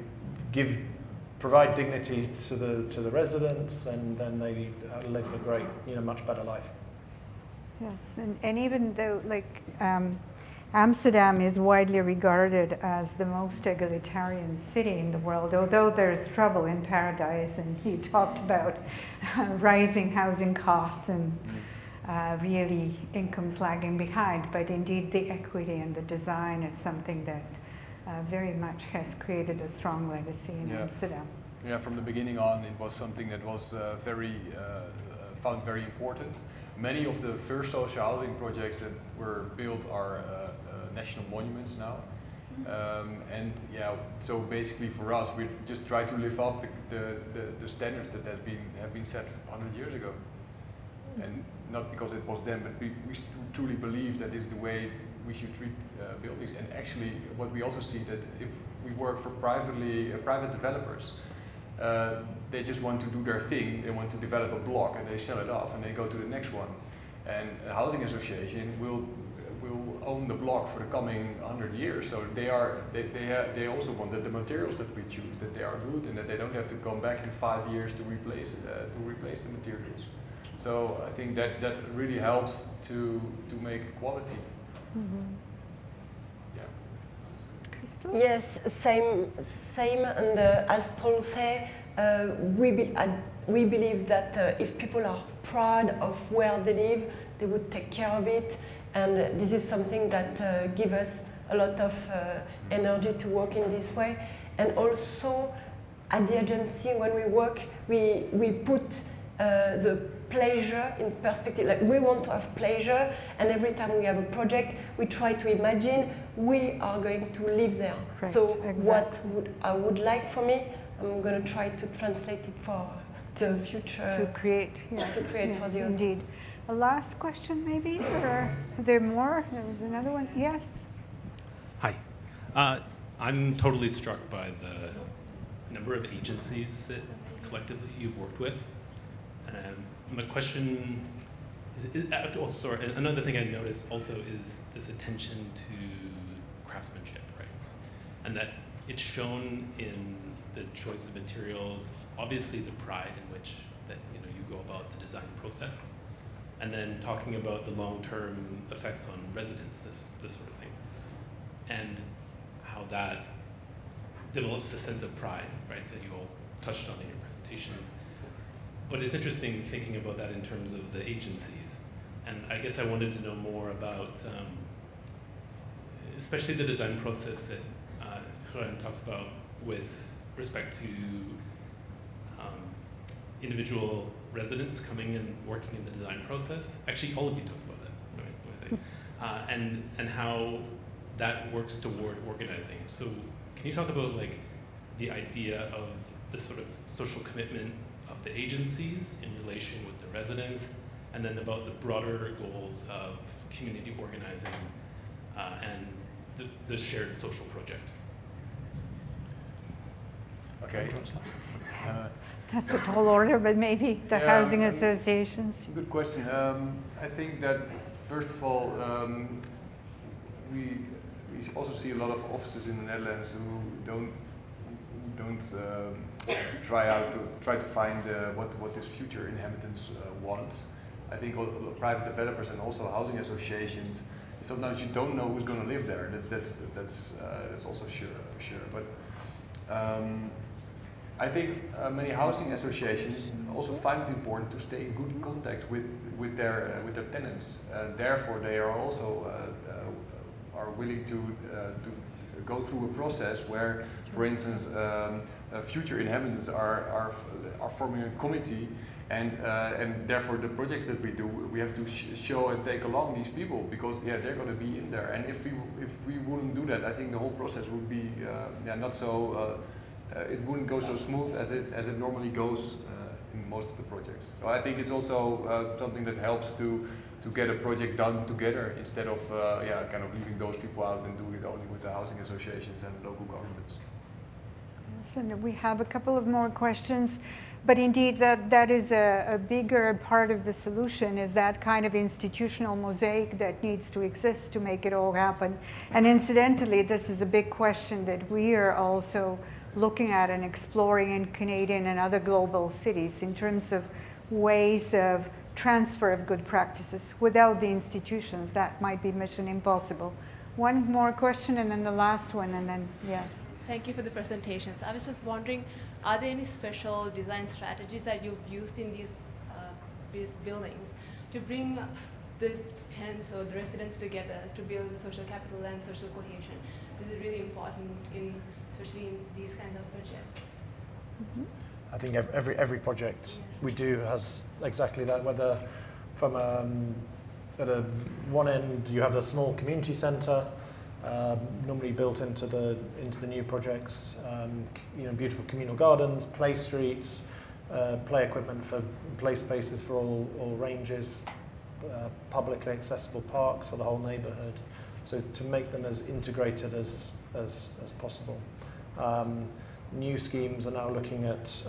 provide dignity to the residents, and then they live a great, much better life. Yes, and even though Amsterdam is widely regarded as the most egalitarian city in the world, although there's trouble in paradise, and he talked about rising housing costs and really incomes lagging behind, but indeed the equity and the design is something that very much has created a strong legacy in Amsterdam. Yeah, from the beginning on, it was something that was found very important. Many of the first social housing projects that were built are national monuments now. And yeah, so basically for us, we just try to live up the standards that have been set 100 years ago. And not because it was them, but we truly believe that is the way we should treat buildings. And actually, what we also see that if we work for private developers, they just want to do their thing. They want to develop a block and they sell it off and they go to the next one. And a housing association will own the block for the coming 100 years. So they also want that the materials that we choose, that they are good and that they don't have to come back in 5 years to replace the materials. So I think that really helps to make quality. Mm-hmm. Yeah. Christelle? Yes, same. And as Paul said, we believe that if people are proud of where they live, they would take care of it. And this is something that gives us a lot of energy to work in this way. And also, at the agency, when we work, we put the pleasure in perspective. Like, we want to have pleasure, and every time we have a project, we try to imagine we are going to live there. Right, So exactly. what I would like for me, I'm going to try to translate it for the future. To create, yes, to create for the others. indeed. A last question, maybe, or are there more? There was another one. Yes. Hi. I'm totally struck by the number of agencies that collectively you've worked with. My question is another thing I noticed also is this attention to craftsmanship, right? And that it's shown in the choice of materials, obviously the pride in which that you go about the design process, and then talking about the long-term effects on residents, this sort of thing, and how that develops the sense of pride, right, that you all touched on in your presentations. But it's interesting thinking about that in terms of the agencies. And I guess I wanted to know more about, especially the design process that Jeroen talked about with respect to individual residents coming and working in the design process. Actually, all of you talked about that, right? And how that works toward organizing. So can you talk about the idea of the sort of social commitment of the agencies in relation with the residents, and then about the broader goals of community organizing and the shared social project? Okay. That's a tall order, but maybe the housing associations. Good question. I think that first of all, we also see a lot of offices in the Netherlands who don't try to find what these future inhabitants want. I think all private developers and also housing associations, sometimes you don't know who's going to live there. That's also for sure. But I think many housing associations also find it important to stay in good contact with their tenants. Therefore, they are also are willing to go through a process where, for instance, future inhabitants are forming a committee, and therefore the projects that we do, we have to show and take along these people, because they're going to be in there. And if we wouldn't do that, I think the whole process would be not so. It wouldn't go so smooth as it normally goes in most of the projects. So I think it's also something that helps to get a project done together, instead of kind of leaving those people out and doing it only with the housing associations and local governments. Yes, and we have a couple of more questions, but indeed that is a bigger part of the solution, is that kind of institutional mosaic that needs to exist to make it all happen. And incidentally, this is a big question that we are also looking at and exploring in Canadian and other global cities, in terms of ways of transfer of good practices. Without the institutions, that might be mission impossible. One more question, and then the last one, and then yes. Thank you for the presentations. I was just wondering, are there any special design strategies that you've used in these buildings to bring the tenants or the residents together to build social capital and social cohesion? This is really important, especially in these kinds of projects. Mm-hmm. I think every project we do has exactly that, whether from at one end you have a small community centre, normally built into the new projects, beautiful communal gardens, play streets, play equipment for play spaces for all ranges, publicly accessible parks for the whole neighbourhood. So to make them as integrated as possible. New schemes are now looking at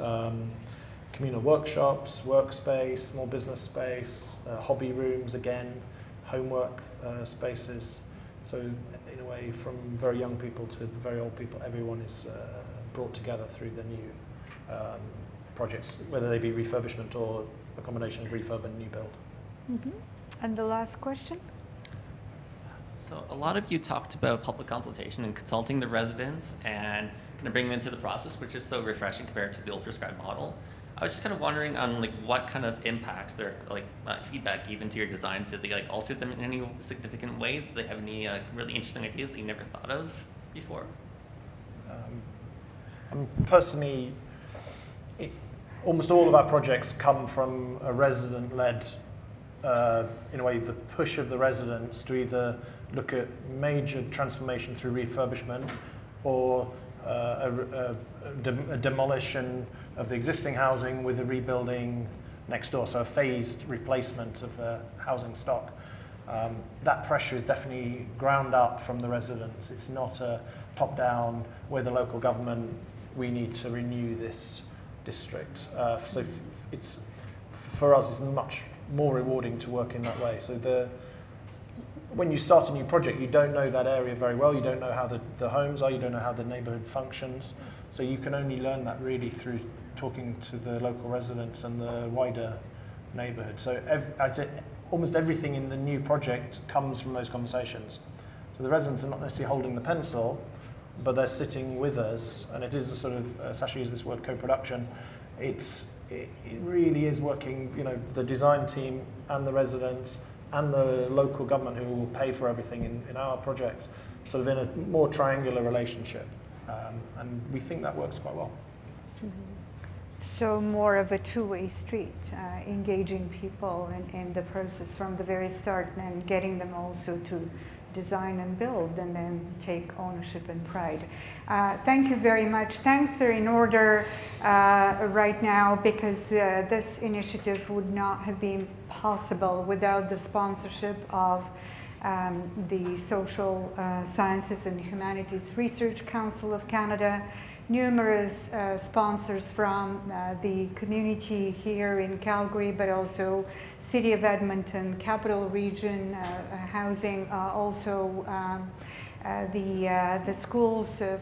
communal workshops, workspace, small business space, hobby rooms again, homework spaces. So in a way, from very young people to very old people, everyone is brought together through the new projects, whether they be refurbishment or a combination of refurb and new build. Mm-hmm. And the last question? So a lot of you talked about public consultation and consulting the residents and kind of bringing them into the process, which is so refreshing compared to the old prescribed model. I was just kind of wondering on what kind of impacts their feedback gave into your designs. Did they alter them in any significant ways? Did they have any really interesting ideas that you never thought of before? Personally, almost all of our projects come from a resident-led, in a way, the push of the residents to either look at major transformation through refurbishment or a demolition of the existing housing with a rebuilding next door, so a phased replacement of the housing stock. That pressure is definitely ground up from the residents. It's not a top-down, we're the local government, we need to renew this district. So it's, for us, it's much more rewarding to work in that way. So when you start a new project, you don't know that area very well, you don't know how the homes are, you don't know how the neighbourhood functions, so you can only learn that really through talking to the local residents and the wider neighbourhood. So I'd say almost everything in the new project comes from those conversations. So the residents are not necessarily holding the pencil, but they're sitting with us, and it is a sort of, Sasha used this word, co-production. It really is working, the design team and the residents and the local government who will pay for everything in our projects, sort of in a more triangular relationship. And we think that works quite well. Mm-hmm. So more of a two-way street, engaging people in the process from the very start and getting them also to design and build and then take ownership and pride. Thank you very much. Thanks are in order right now, because this initiative would not have been possible without the sponsorship of the Social Sciences and Humanities Research Council of Canada, numerous sponsors from the community here in Calgary, but also City of Edmonton, Capital Region Housing, also the schools of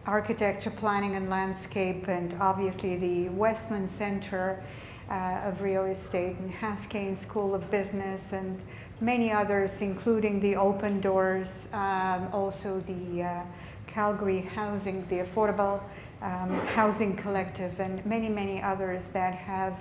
Architecture, Planning and Landscape, and obviously the Westman Center of Real Estate and Haskayne School of Business, and many others, including the Open Doors, also the Calgary Housing, the Affordable Housing Collective, and many, many others that have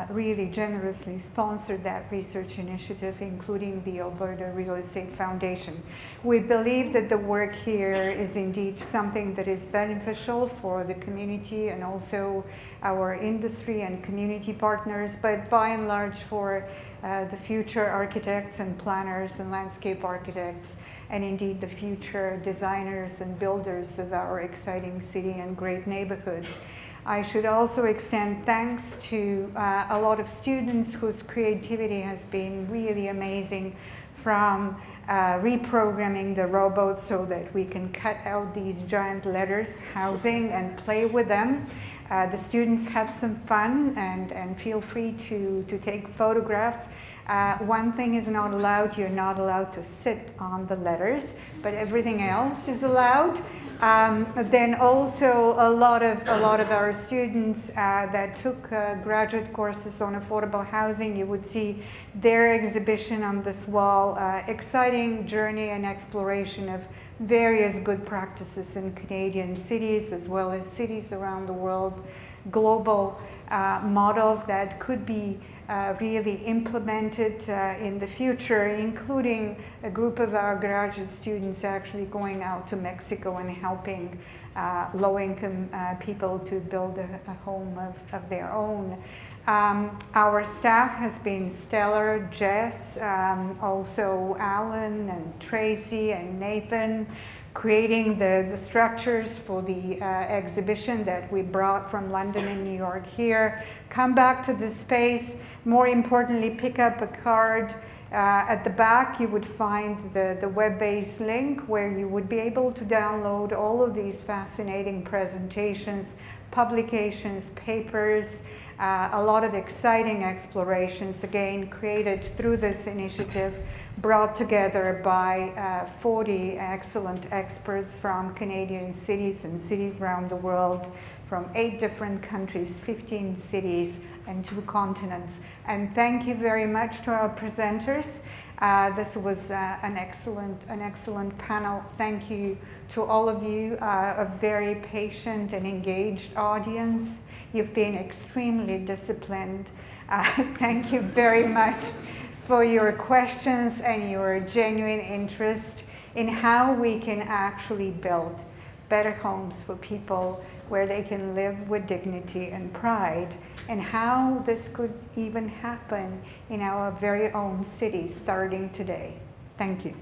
really generously sponsored that research initiative, including the Alberta Real Estate Foundation. We believe that the work here is indeed something that is beneficial for the community and also our industry and community partners, but by and large for the future architects and planners and landscape architects, and indeed the future designers and builders of our exciting city and great neighborhoods. I should also extend thanks to a lot of students whose creativity has been really amazing, from reprogramming the robots so that we can cut out these giant letters, housing, and play with them. The students had some fun, and feel free to take photographs. One thing is not allowed: you're not allowed to sit on the letters, but everything else is allowed. Then also a lot of our students that took graduate courses on affordable housing, you would see their exhibition on this wall, exciting journey and exploration of various good practices in Canadian cities as well as cities around the world, global models that could be really implemented in the future, including a group of our graduate students actually going out to Mexico and helping low-income people to build a home of their own. Our staff has been stellar. Jess, also Alan and Tracy and Nathan, creating the structures for the exhibition that we brought from London and New York here. Come back to the space. More importantly, pick up a card. At the back, you would find the web-based link where you would be able to download all of these fascinating presentations, publications, papers, a lot of exciting explorations, again, created through this initiative, brought together by 40 excellent experts from Canadian cities and cities around the world, from 8 different countries, 15 cities, and 2 continents. And thank you very much to our presenters. This was an excellent panel. Thank you to all of you, a very patient and engaged audience. You've been extremely disciplined. Thank you very much for your questions and your genuine interest in how we can actually build better homes for people where they can live with dignity and pride, and how this could even happen in our very own city starting today. Thank you.